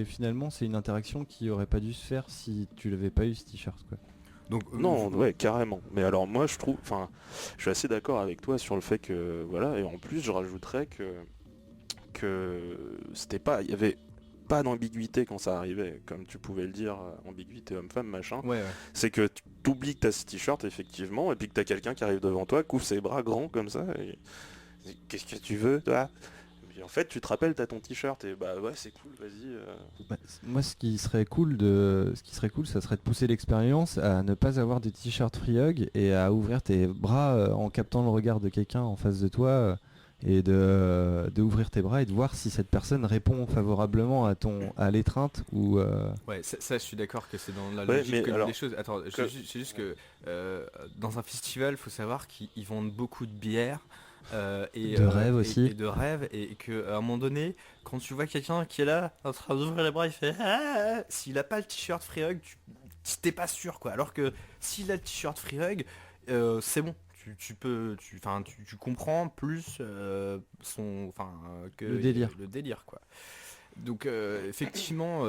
Finalement c'est une interaction qui aurait pas dû se faire si tu l'avais pas eu ce t-shirt quoi. donc Non, ouais, carrément. Mais alors moi, je suis assez d'accord avec toi sur le fait que, voilà, et en plus, je rajouterais que c'était pas, il y avait pas d'ambiguïté quand ça arrivait, comme tu pouvais le dire, ambiguïté homme-femme, machin. ouais. C'est que tu t'oublies que t'as ce t-shirt, effectivement, et puis que t'as quelqu'un qui arrive devant toi, couvre ses bras grands comme ça, et qu'est-ce que tu veux, toi? Et puis en fait, tu te rappelles, t'as ton t-shirt, et bah ouais, c'est cool, vas-y. Bah, moi, ce qui serait cool, ça serait de pousser l'expérience à ne pas avoir des t-shirts Free Hug et à ouvrir tes bras en captant le regard de quelqu'un en face de toi et de ouvrir tes bras et de voir si cette personne répond favorablement à l'étreinte ou. Ouais, ça, je suis d'accord que c'est dans la Ouais, logique mais que alors, des choses. Attends, c'est juste que dans un festival, faut savoir qu'ils vendent beaucoup de bière De rêve aussi. et de rêve et que à un moment donné, quand tu vois quelqu'un qui est là en train d'ouvrir les bras, il fait ah, s'il a pas le t-shirt Free Hug, t'es pas sûr quoi. Alors que s'il a le t-shirt Free Hug, c'est bon. Tu comprends plus que Le délire. le délire quoi. Donc effectivement,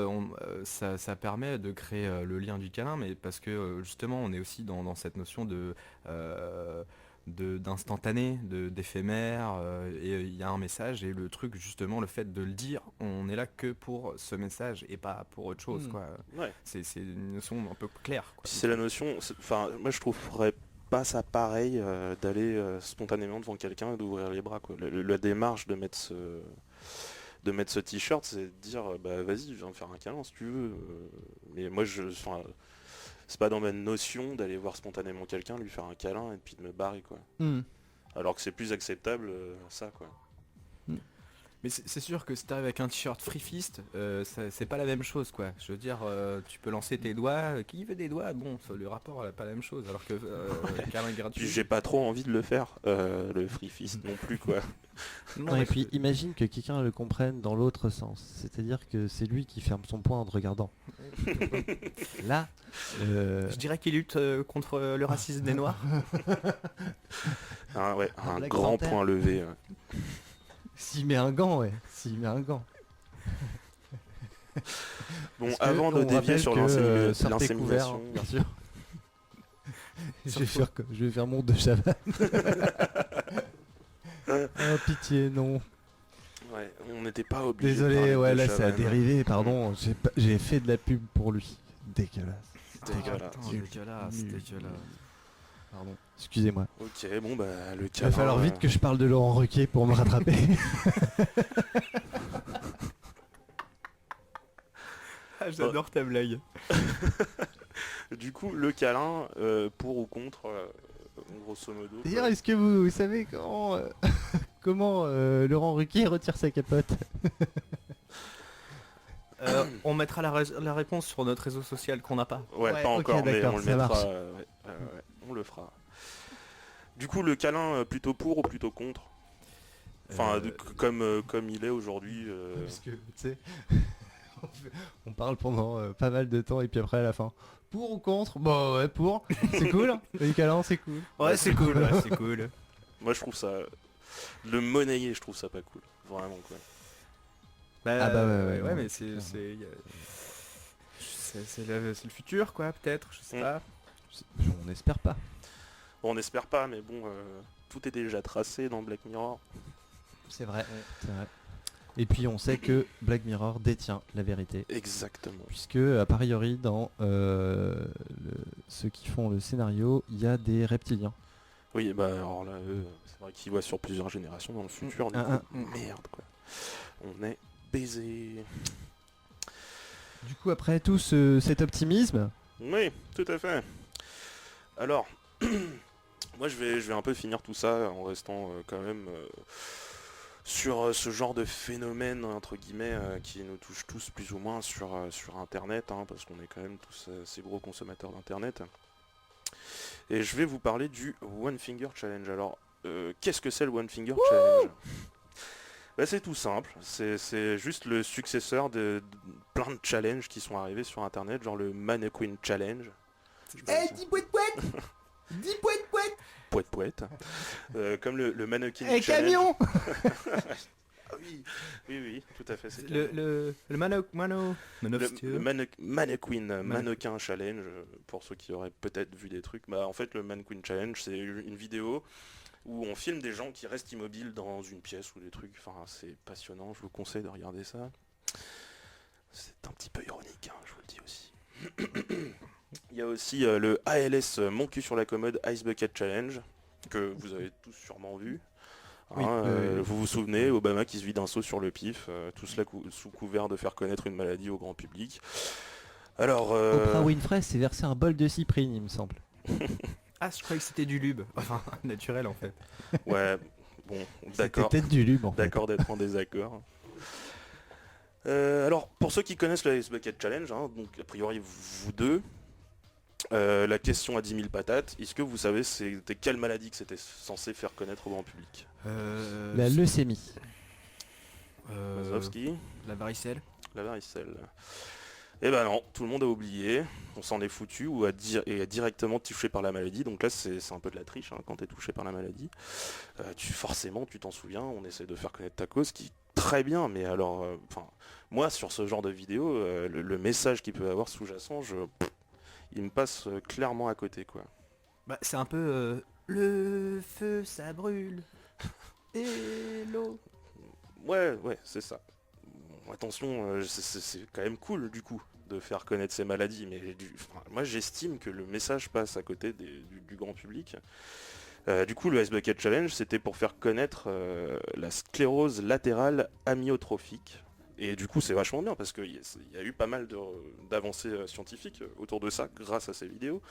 ça permet de créer le lien du câlin, mais parce que justement, on est aussi dans cette notion de d'instantané, d'éphémère, et il y a un message, et le truc justement, le fait de le dire, on est là que pour ce message et pas pour autre chose, quoi. Ouais. C'est une notion un peu claire, quoi. Puis c'est la notion, enfin moi je trouverais pas ça pareil d'aller spontanément devant quelqu'un et d'ouvrir les bras, quoi. La démarche de mettre ce t-shirt, c'est de dire bah vas-y, viens me faire un câlin si tu veux. Mais moi enfin, c'est pas dans ma notion d'aller voir spontanément quelqu'un, lui faire un câlin et puis de me barrer, quoi. Alors que c'est plus acceptable ça, quoi. Mais c'est sûr que si t'arrives avec un t-shirt free fist, c'est pas la même chose, quoi. Je veux dire, tu peux lancer tes doigts, qui veut des doigts, bon, le rapport n'est pas la même chose, alors que câlin gratuit. Puis j'ai pas trop envie de le faire, le free fist non plus, quoi. Non, et puis imagine que quelqu'un le comprenne dans l'autre sens, c'est-à-dire que c'est lui qui ferme son poing en te regardant. Là, je dirais qu'il lutte contre le racisme des Noirs. Ouais, un La grand grand-père. point levé. s'il met un gant, ouais, s'il met un gant. Bon, Parce que avant de on dévier rappelle sur que, sortez couvert, l'insémination, bien sûr. je vais faire mon de Chavannes. Oh pitié, non. ouais, on n'était pas obligé. de Désolé, parler ouais, de là ça a Chavannes. dérivé, pardon. J'ai fait de la pub pour lui. Dégueulasse. Dégueulasse. Dégueulasse, Nul. dégueulasse. Pardon. Excusez-moi. Ok, bon bah le Il va câlin. falloir vite que je parle de Laurent Ruquier pour me rattraper. Ah, j'adore ta blague. Du coup, le câlin, pour ou contre, grosso modo. D'ailleurs, quoi. est-ce que vous savez comment Laurent Ruquier retire sa capote? On mettra la réponse sur notre réseau social qu'on n'a pas. Ouais, Ouais, pas ok, encore, mais d'accord, on le ça mettra. marche. Ouais, on le fera. Du coup, le câlin, plutôt pour ou plutôt contre? Enfin, comme il est aujourd'hui. Parce que, tu sais, on parle pendant pas mal de temps et puis après à la fin, pour ou contre? Bah ouais, pour. C'est cool. Les câlins, c'est cool. Ouais, c'est cool, ouais, c'est cool. Moi, je trouve ça. Le monnayer, je trouve ça pas cool. Vraiment, quoi. Ah bah ouais, ouais, non, mais clairement. c'est le futur, quoi, peut-être, je sais pas. On n'espère pas. Bon, on n'espère pas, mais bon, tout est déjà tracé dans Black Mirror. C'est vrai. C'est vrai. Et puis on sait que Black Mirror détient la vérité. Exactement. Puisque a priori dans ceux qui font le scénario, il y a des reptiliens. Oui, bah alors là, c'est vrai qu'ils voient sur plusieurs générations dans le futur. Du coup, merde, quoi. On est baisé. Du coup après tout cet optimisme, Oui, tout à fait. Alors, moi je vais un peu finir tout ça en restant quand même sur ce genre de phénomène entre guillemets qui nous touche tous plus ou moins sur internet, hein, parce qu'on est quand même tous assez gros consommateurs d'internet. Et je vais vous parler du One Finger Challenge. Alors, qu'est-ce que c'est le One Finger Challenge? Bah, c'est tout simple, c'est juste le successeur de plein de challenges qui sont arrivés sur internet, genre le Mannequin Challenge. dis poète poète. Dis poète poète. Poète poète. Comme le Mannequin Eh, Challenge. camion. Ah oui, oui, tout à fait. C'est Le mannequin challenge, pour ceux qui auraient peut-être vu des trucs, bah en fait le mannequin challenge c'est une vidéo où on filme des gens qui restent immobiles dans une pièce ou des trucs, enfin c'est passionnant, je vous conseille de regarder ça. C'est un petit peu ironique, hein, je vous le dis aussi. Il y a aussi le ALS Mon cul sur la commode Ice Bucket Challenge, que vous avez tous sûrement vu. Oui, vous vous souvenez, Obama qui se vide un seau sur le pif, tout cela sous couvert de faire connaître une maladie au grand public. Alors, Oprah Winfrey s'est versé un bol de cyprine, il me semble. Ah, je croyais que c'était du lube. Enfin, naturel en fait. ouais, bon, C'était d'accord, peut-être du lube en fait. d'accord d'être en désaccord. Alors, pour ceux qui connaissent le Ice Bucket Challenge, hein, donc a priori vous deux, la question à 10 000 patates, est-ce que vous savez c'était quelle maladie que c'était censé faire connaître au grand public? La leucémie. Wazowski, La varicelle. la varicelle. Eh ben non, tout le monde a oublié, on s'en est foutu ou est directement touché par la maladie, donc là c'est un peu de la triche hein, quand tu es touché par la maladie. Forcément tu t'en souviens, on essaie de faire connaître ta cause, qui très bien, mais alors, moi sur ce genre de vidéo, le message qu'il peut avoir sous-jacent, il me passe clairement à côté quoi. Bah, c'est un peu Le feu, ça brûle. Et l'eau. Ouais, c'est ça. Bon, attention, c'est quand même cool du coup de faire connaître ces maladies, mais moi j'estime que le message passe à côté du grand public. Du coup, le Ice Bucket Challenge, c'était pour faire connaître la sclérose latérale amyotrophique. Et du coup, c'est vachement bien parce qu'il y a eu pas mal d'avancées scientifiques autour de ça grâce à ces vidéos.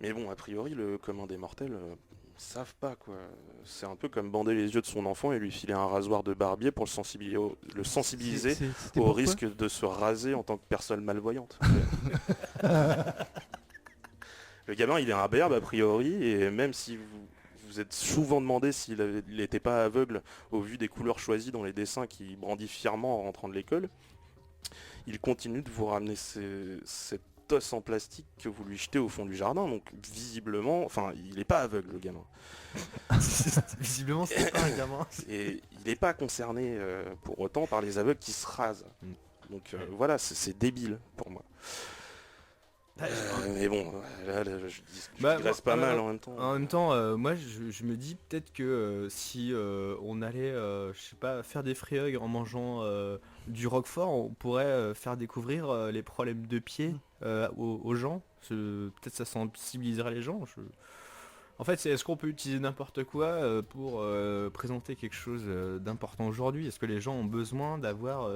Mais bon, a priori, le commun des mortels, ils savent pas quoi. C'est un peu comme bander les yeux de son enfant et lui filer un rasoir de barbier pour le sensibiliser C'était au pourquoi risque de se raser en tant que personne malvoyante. Le gamin, il est imberbe a priori, et même si vous êtes souvent demandé s'il n'était pas aveugle au vu des couleurs choisies dans les dessins qu'il brandit fièrement en rentrant de l'école, il continue de vous ramener cette tosse en plastique que vous lui jetez au fond du jardin. Donc visiblement, enfin, il n'est pas aveugle le gamin. Visiblement, c'est pas un gamin. Et il n'est pas concerné pour autant par les aveugles qui se rasent. Donc voilà, c'est débile pour moi. Mais bon, là, je digresse pas mal en même temps. En même temps, moi je me dis peut-être que si on allait, je sais pas, faire des free-hugs en mangeant du roquefort, on pourrait faire découvrir les problèmes de pied aux gens. Peut-être ça sensibiliserait les gens. En fait, est-ce qu'on peut utiliser n'importe quoi pour présenter quelque chose d'important aujourd'hui? Est-ce que les gens ont besoin d'avoir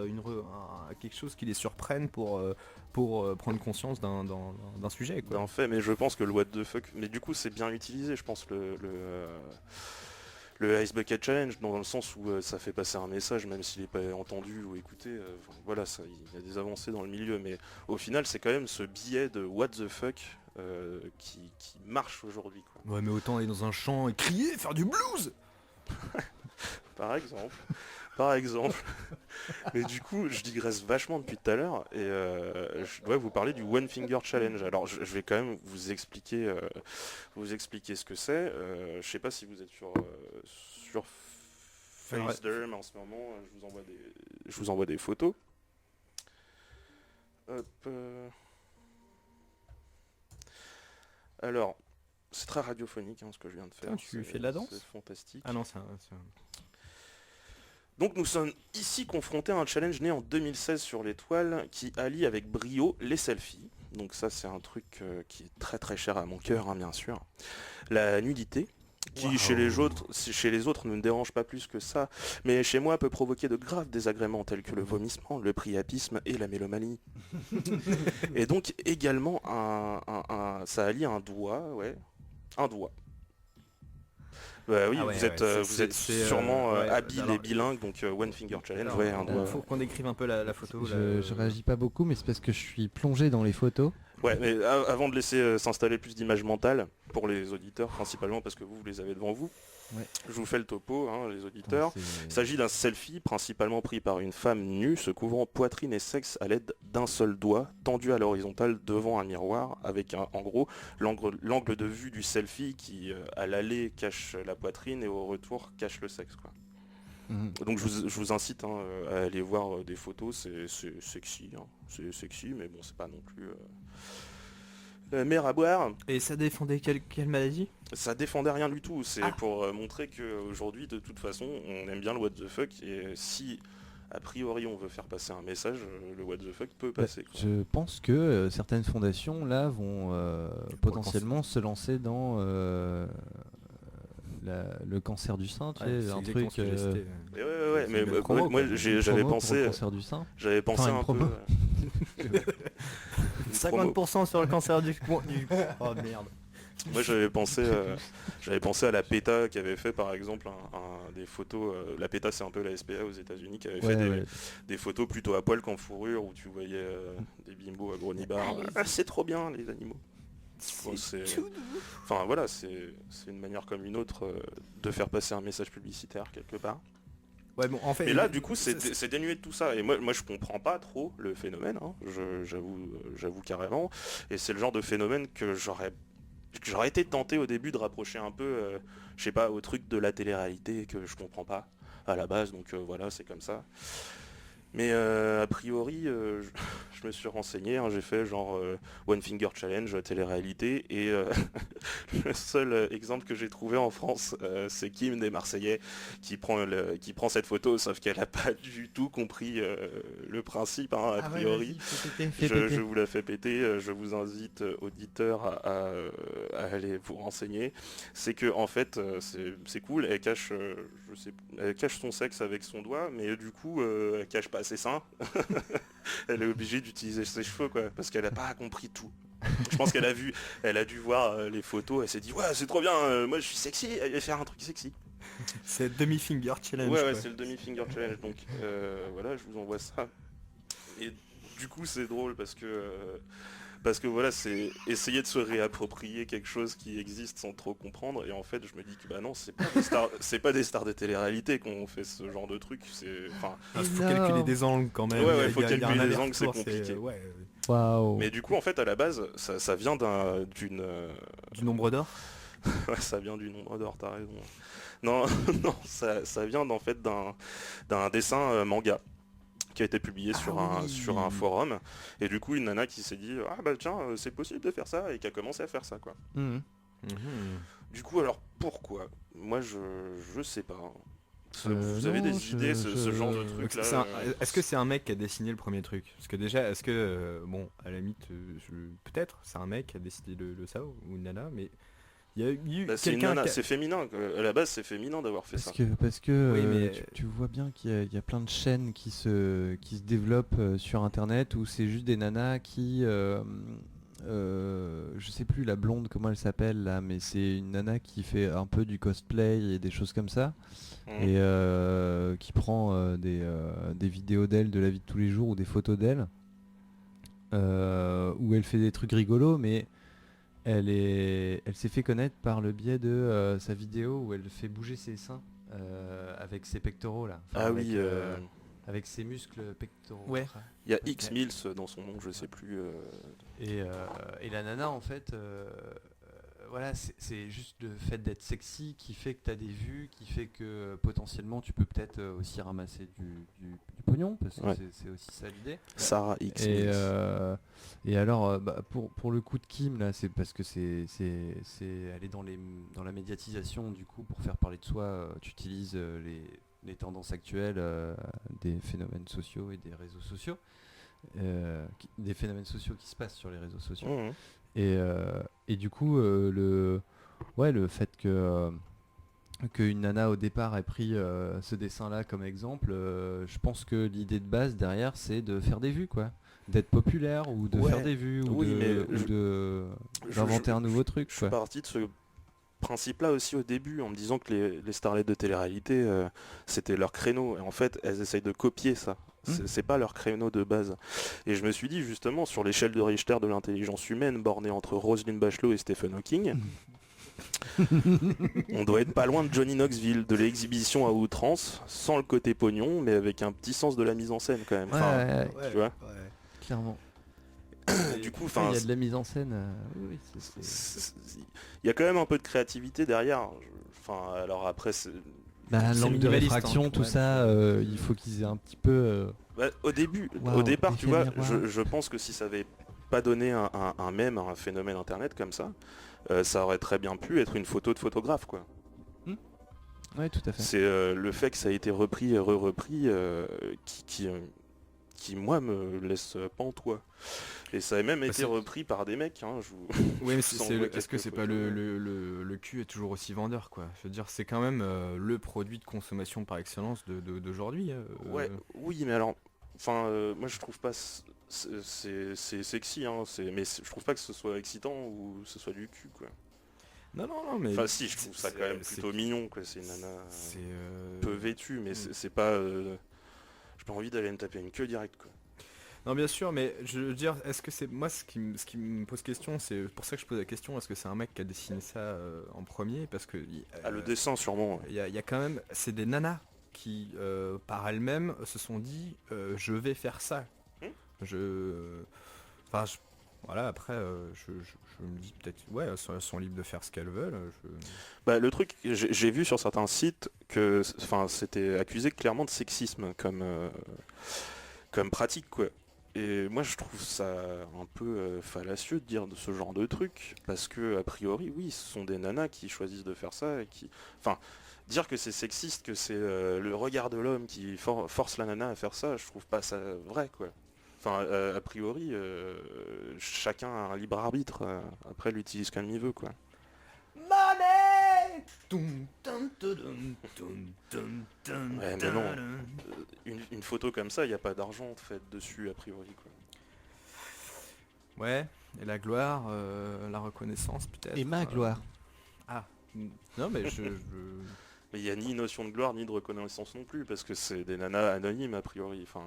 quelque chose qui les surprenne pour prendre conscience d'un sujet, quoi? En fait, mais je pense que le what the fuck, mais du coup c'est bien utilisé, je pense le Ice Bucket Challenge, dans le sens où ça fait passer un message même s'il n'est pas entendu ou écouté. Voilà, il y a des avancées dans le milieu, mais au final c'est quand même ce billet de what the fuck qui marche aujourd'hui, quoi. Ouais, mais autant aller dans un champ et crier, faire du blues. Par exemple. Par exemple. Mais du coup, je digresse vachement depuis tout à l'heure et je dois vous parler du One Finger Challenge. Alors, je vais quand même vous expliquer ce que c'est. Je sais pas si vous êtes sur FaceTime en ce moment. Je vous envoie des photos. Hop. Alors, c'est très radiophonique ce que je viens de faire. Tu fais de la danse? C'est fantastique. Ah non, c'est Donc nous sommes ici confrontés à un challenge né en 2016 sur l'étoile qui allie avec brio les selfies. Donc ça c'est un truc qui est très très cher à mon cœur, bien sûr. La nudité, qui chez les autres ne me dérange pas plus que ça, mais chez moi peut provoquer de graves désagréments tels que le vomissement, le priapisme et la mélomanie. Et donc également ça allie un doigt, un doigt. Bah oui, vous êtes sûrement habile et bilingue, donc One Finger Challenge, un doigt. Faut qu'on décrive un peu la photo. Je réagis pas beaucoup, mais c'est parce que je suis plongé dans les photos. Ouais, mais avant de laisser s'installer plus d'images mentales, pour les auditeurs principalement, parce que vous les avez devant vous, ouais. Je vous fais le topo, les auditeurs. Il s'agit d'un selfie principalement pris par une femme nue se couvrant poitrine et sexe à l'aide d'un seul doigt, tendu à l'horizontale devant un miroir, avec en gros l'angle de vue du selfie qui à l'aller cache la poitrine et au retour cache le sexe, quoi. Donc je vous incite à aller voir des photos, c'est sexy, c'est sexy, mais bon c'est pas non plus la mer à boire. Et ça défendait quelle maladie? Ça défendait rien du tout, c'est pour montrer qu'aujourd'hui de toute façon on aime bien le what the fuck, et si a priori on veut faire passer un message, le what the fuck peut passer, quoi. Je pense que certaines fondations là vont potentiellement se lancer dans le cancer du sein, tu sais, un truc. Ouais, mais moi j'avais pensé. Cancer du sein. J'avais pensé un peu. 50% sur le cancer du Oh merde. Moi j'avais pensé à la PETA qui avait fait par exemple des photos. La PETA c'est un peu la SPA aux États-Unis qui avait fait des photos plutôt à poil qu'en fourrure où tu voyais des bimbos à gros nibards. C'est trop bien les animaux. Enfin voilà, c'est une manière comme une autre de faire passer un message publicitaire quelque part. Ouais, bon, en fait, mais là du coup c'est dénué de tout ça, et moi je comprends pas trop le phénomène, j'avoue carrément, et c'est le genre de phénomène que j'aurais été tenté au début de rapprocher un peu je sais pas, au truc de la télé-réalité que je comprends pas à la base, donc voilà, c'est comme ça. Mais a priori, je me suis renseigné, hein, j'ai fait genre One Finger Challenge, télé-réalité, et le seul exemple que j'ai trouvé en France, c'est Kim des Marseillais qui prend cette photo, sauf qu'elle n'a pas du tout compris le principe, hein, a priori. Je vous la fais péter, je vous invite, auditeurs, à aller vous renseigner. C'est que en fait, c'est cool, elle cache son sexe avec son doigt, mais du coup, elle cache pas ses seins. Elle est obligée d'utiliser ses cheveux, quoi, parce qu'elle a pas compris tout. Je pense elle a dû voir les photos, elle s'est dit ouais c'est trop bien, moi je suis sexy, elle va faire un truc sexy. C'est demi-finger challenge. Ouais, quoi. c'est le demi-finger challenge, donc voilà, je vous envoie ça. Et du coup c'est drôle parce que voilà, c'est essayer de se réapproprier quelque chose qui existe sans trop comprendre, et en fait je me dis que bah non, c'est pas des stars de télé-réalité qu'on fait ce genre de truc, enfin Faut calculer des angles quand même. Ouais, Il y a- faut il y a calculer un des angles, c'est aller-retour, compliqué. ouais, Waouh. mais du coup en fait à la base ça vient d'une du nombre d'or. ouais, ça vient du nombre d'or, t'as raison. Non, non, ça vient en fait d'un dessin manga qui a été publié sur un forum, et du coup une nana qui s'est dit ah bah tiens, c'est possible de faire ça, et qui a commencé à faire ça, quoi. Mhm. Du coup alors pourquoi? Moi je sais pas, hein. Vous avez non, des idées, ce genre de truc là? Est-ce que c'est un mec qui a dessiné le premier truc? Parce que déjà, est-ce que, bon, à la limite, peut-être, c'est un mec qui a décidé de ça, ou une nana, mais il y a eu Bah, c'est une quelqu'un nana, qui a- c'est féminin, à la base c'est féminin d'avoir fait ça. Parce que Oui, mais- tu vois bien qu'il y a plein de chaînes qui se développent sur internet où c'est juste des nanas qui je sais plus la blonde comment elle s'appelle là, mais c'est une nana qui fait un peu du cosplay et des choses comme ça, Mhm. et qui prend des vidéos d'elle de la vie de tous les jours ou des photos d'elle, où elle fait des trucs rigolos, mais elle s'est fait connaître par le biais de sa vidéo où elle fait bouger ses seins avec ses pectoraux là. Enfin, Ah avec, oui, avec ses muscles pectoraux. Ouais. il y a X Mills dans son nom, je sais plus. Et la nana en fait, voilà, c'est juste le fait d'être sexy qui fait que tu as des vues, qui fait que potentiellement tu peux peut-être aussi ramasser du pognon, parce que Ouais. c'est aussi ça l'idée. Sarah X Et, Mills. et alors, bah, pour le coup de Kim, là, c'est parce que elle est dans la médiatisation, du coup, pour faire parler de soi, tu utilises les tendances actuelles des phénomènes sociaux et des réseaux sociaux, des phénomènes sociaux qui se passent sur les réseaux sociaux. Mhm. Et du coup, le fait qu'une nana au départ ait pris ce dessin-là comme exemple, je pense que l'idée de base derrière, c'est de faire des vues, quoi. D'être populaire ou de Ouais. faire des vues ou Oui, mais d'inventer un nouveau truc, Je suis quoi. parti de ce principe-là aussi au début, en me disant que les starlettes de télé-réalité, c'était leur créneau. Et en fait, elles essayent de copier ça. C'est pas leur créneau de base. Et je me suis dit, justement, sur l'échelle de Richter de l'intelligence humaine, bornée entre Roselyne Bachelot et Stephen Hawking, on doit être pas loin de Johnny Knoxville, de l'exhibition à outrance, sans le côté pognon, mais avec un petit sens de la mise en scène quand même. Enfin, tu vois. Clairement. Du coup, Il enfin, y a de la mise en scène. Oui, il y a quand même un peu de créativité derrière. Enfin, alors après, bah, C'est l'angle de minimaliste, réfraction, hein, tout quand même. ça, il faut qu'ils aient un petit peu. au Waouh, départ, tu vois, effet miroir. je pense que si ça avait pas donné un mème, un phénomène internet comme ça, ça aurait très bien pu être une photo de photographe, quoi. Ouais, tout à fait. C'est le fait que ça a été repris et re-repris qui moi me laisse pantois. Et ça a même été c'est- repris par des mecs, hein, Oui, mais je vous envoie est-ce que quelques c'est pas photos. le cul est toujours aussi vendeur, quoi. Je veux dire, c'est quand même le produit de consommation par excellence d'aujourd'hui. Ouais, oui, mais alors, enfin, moi je trouve pas c'est sexy, hein, mais je trouve pas que ce soit excitant ou ce soit du cul, quoi. Non, mais... Enfin si, je trouve ça quand même c'est- plutôt mignon, quoi. C'est une nana C'est... peu vêtue, mais c'est pas... j'ai pas envie d'aller me taper une queue direct, quoi. Non, bien sûr, mais je veux dire, est-ce que c'est... Moi, ce qui me pose question, c'est pour ça que je pose la question, est-ce que c'est un mec qui a dessiné ça en premier? Parce que... Ah, le dessin, sûrement. Ouais. Il y a quand même... C'est des nanas qui, par elles-mêmes, se sont dit, je vais faire ça. Enfin, voilà, après, je me dis peut-être, ouais, elles sont libres de faire ce qu'elles veulent. Bah, le truc, j'ai vu sur certains sites que, enfin, c'était accusé clairement de sexisme, comme pratique, quoi. Et moi je trouve ça un peu fallacieux de dire de ce genre de truc, parce que a priori oui, ce sont des nanas qui choisissent de faire ça et qui... Enfin, dire que c'est sexiste, que c'est le regard de l'homme qui force la nana à faire ça, je trouve pas ça vrai, quoi. Enfin, a priori, chacun a un libre arbitre, après il l'utilise comme il veut, quoi. Money! Ouais, mais non. Une photo comme ça, il n'y a pas d'argent fait dessus, a priori, quoi. Ouais, et la gloire, la reconnaissance peut-être. Et ma gloire. Ah, non mais Mais il n'y a ni notion de gloire, ni de reconnaissance non plus, parce que c'est des nanas anonymes, a priori. Enfin,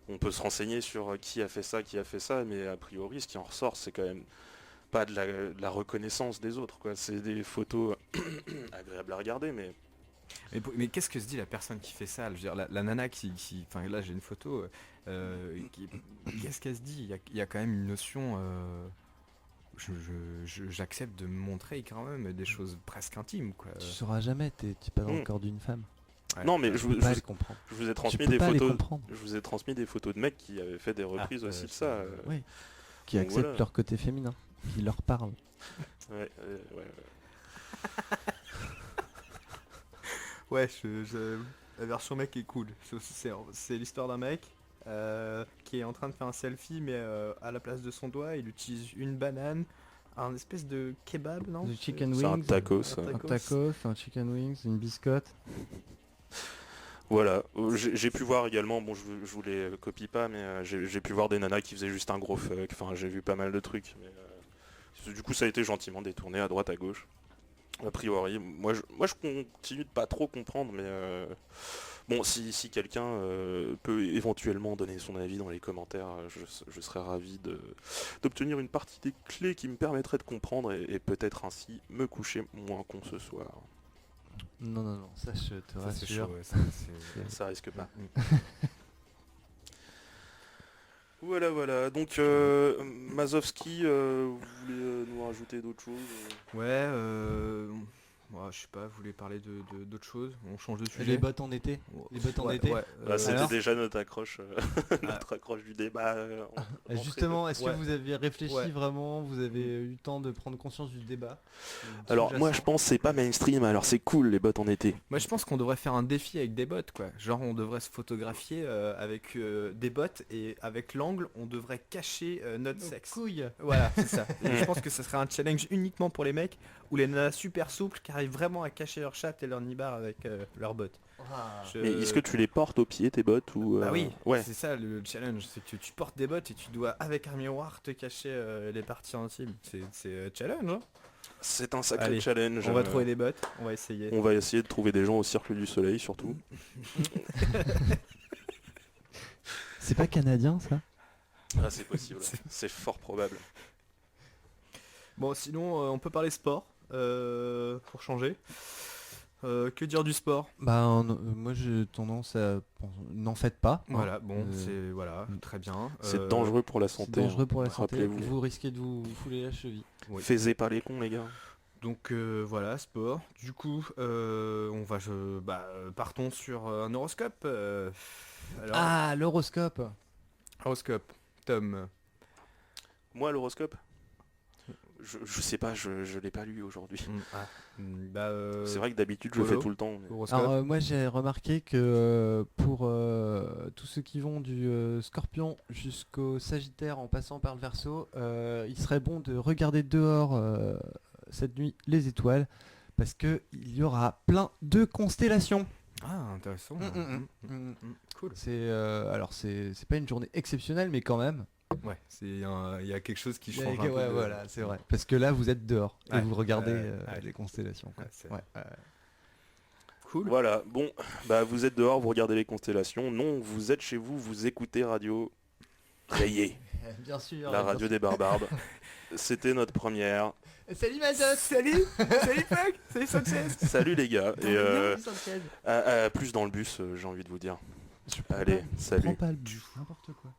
on peut se renseigner sur qui a fait ça, mais a priori, ce qui en ressort, c'est quand même pas de la reconnaissance des autres, quoi. C'est des photos agréables à regarder, mais... Mais qu'est-ce que se dit la personne qui fait ça? Je veux dire, la nana qui... Enfin là j'ai une photo, qu'est-ce qu'elle se dit? Il y a quand même une notion... j'accepte de me montrer quand même des choses presque intimes, quoi. Tu sauras jamais, t'es pas dans le corps d'une femme. Ouais. Non, mais Tu peux pas les comprendre. je vous ai Tu transmis peux des pas les photos. comprendre. Je vous ai transmis des photos de mecs qui avaient fait des reprises aussi de ça. Oui. Qui Donc acceptent voilà. leur côté féminin, qui leur parle. Ouais. Ouais, la version mec est cool. C'est l'histoire d'un mec qui est en train de faire un selfie, mais à la place de son doigt, il utilise une banane, un espèce de kebab, non? Du chicken C'est un wings. tacos. Un tacos, un chicken wings, une biscotte. Voilà, j'ai pu voir également, bon je vous les copie pas, mais j'ai pu voir des nanas qui faisaient juste un gros fuck, enfin j'ai vu pas mal de trucs, mais du coup ça a été gentiment détourné à droite à gauche. A priori, moi je continue de pas trop comprendre, mais bon si quelqu'un peut éventuellement donner son avis dans les commentaires, je serais ravi d'obtenir une partie des clés qui me permettraient de comprendre et peut-être ainsi me coucher moins con ce soir. Non, ça je te Ça, c'est rassure. chaud, ouais, Ça risque pas. Voilà. Donc, Mazovski, vous voulez nous rajouter d'autres choses Ouais, moi, je sais pas, vous voulez parler d'autres choses? On change de sujet. Les bottes en été. Les bottes en Ouais, été. ouais, C'était alors déjà notre accroche, notre accroche du débat. Justement, est-ce Ouais. que vous avez réfléchi Ouais. vraiment? Vous avez eu le temps de prendre conscience du débat? Alors, moi je pense que c'est pas mainstream, alors c'est cool les bottes en été. Moi je pense qu'on devrait faire un défi avec des bottes, quoi. Genre on devrait se photographier avec des bottes et avec l'angle on devrait cacher notre sexe. Couille. Voilà, c'est ça. Et je pense que ça serait un challenge uniquement pour les mecs ou les nanas super souples qui arrivent vraiment à cacher leur chatte et leur nibar avec leurs bottes. Mais est-ce que tu les portes au pied tes bottes ou Bah oui, ouais. c'est ça le challenge, c'est que tu portes des bottes et tu dois avec un miroir te cacher les parties intimes. C'est challenge, hein. C'est un sacré Allez, challenge. On va trouver des bottes, on va essayer. On va essayer de trouver des gens au Cirque du Soleil surtout. C'est pas canadien ça? Ah c'est possible, c'est fort probable. Bon sinon on peut parler sport pour changer. Que dire du sport? Bah moi j'ai tendance à n'en faites pas. hein. Voilà, bon, Euh, voilà, très bien. C'est dangereux pour la C'est santé. dangereux pour la hein, santé. rappelez-vous. Vous risquez de vous fouler la cheville. Oui. Faisez pas les cons les gars. Donc voilà, sport. Du coup, partons sur un horoscope. Alors, Ah, l'horoscope. horoscope. Tom. Moi l'horoscope je sais pas, je l'ai pas lu aujourd'hui. C'est vrai que d'habitude je le Polo. fais tout le temps. mais- Horoscope. Alors moi j'ai remarqué que pour tous ceux qui vont du Scorpion jusqu'au Sagittaire en passant par le Verseau, il serait bon de regarder dehors cette nuit les étoiles parce que il y aura plein de constellations. Ah, intéressant. Cool. Alors c'est pas une journée exceptionnelle mais quand même. Ouais, il y a quelque chose qui Ouais, change un peu. voilà, c'est vrai. Parce que là vous êtes dehors et Ouais, vous regardez ouais. les constellations. quoi. Ouais, c'est- Ouais, Cool. Voilà, bon, bah vous êtes dehors, vous regardez les constellations. Non, vous êtes chez vous, vous écoutez Radio Rayé, Bien sûr. la radio des Barbarbes. C'était notre première. Salut Mazot. Salut Salut Fuck Salut Success. Salut les gars, et Sanchez. à plus dans le bus, j'ai envie de vous dire. Allez, Prends salut. pas le bus, n'importe quoi.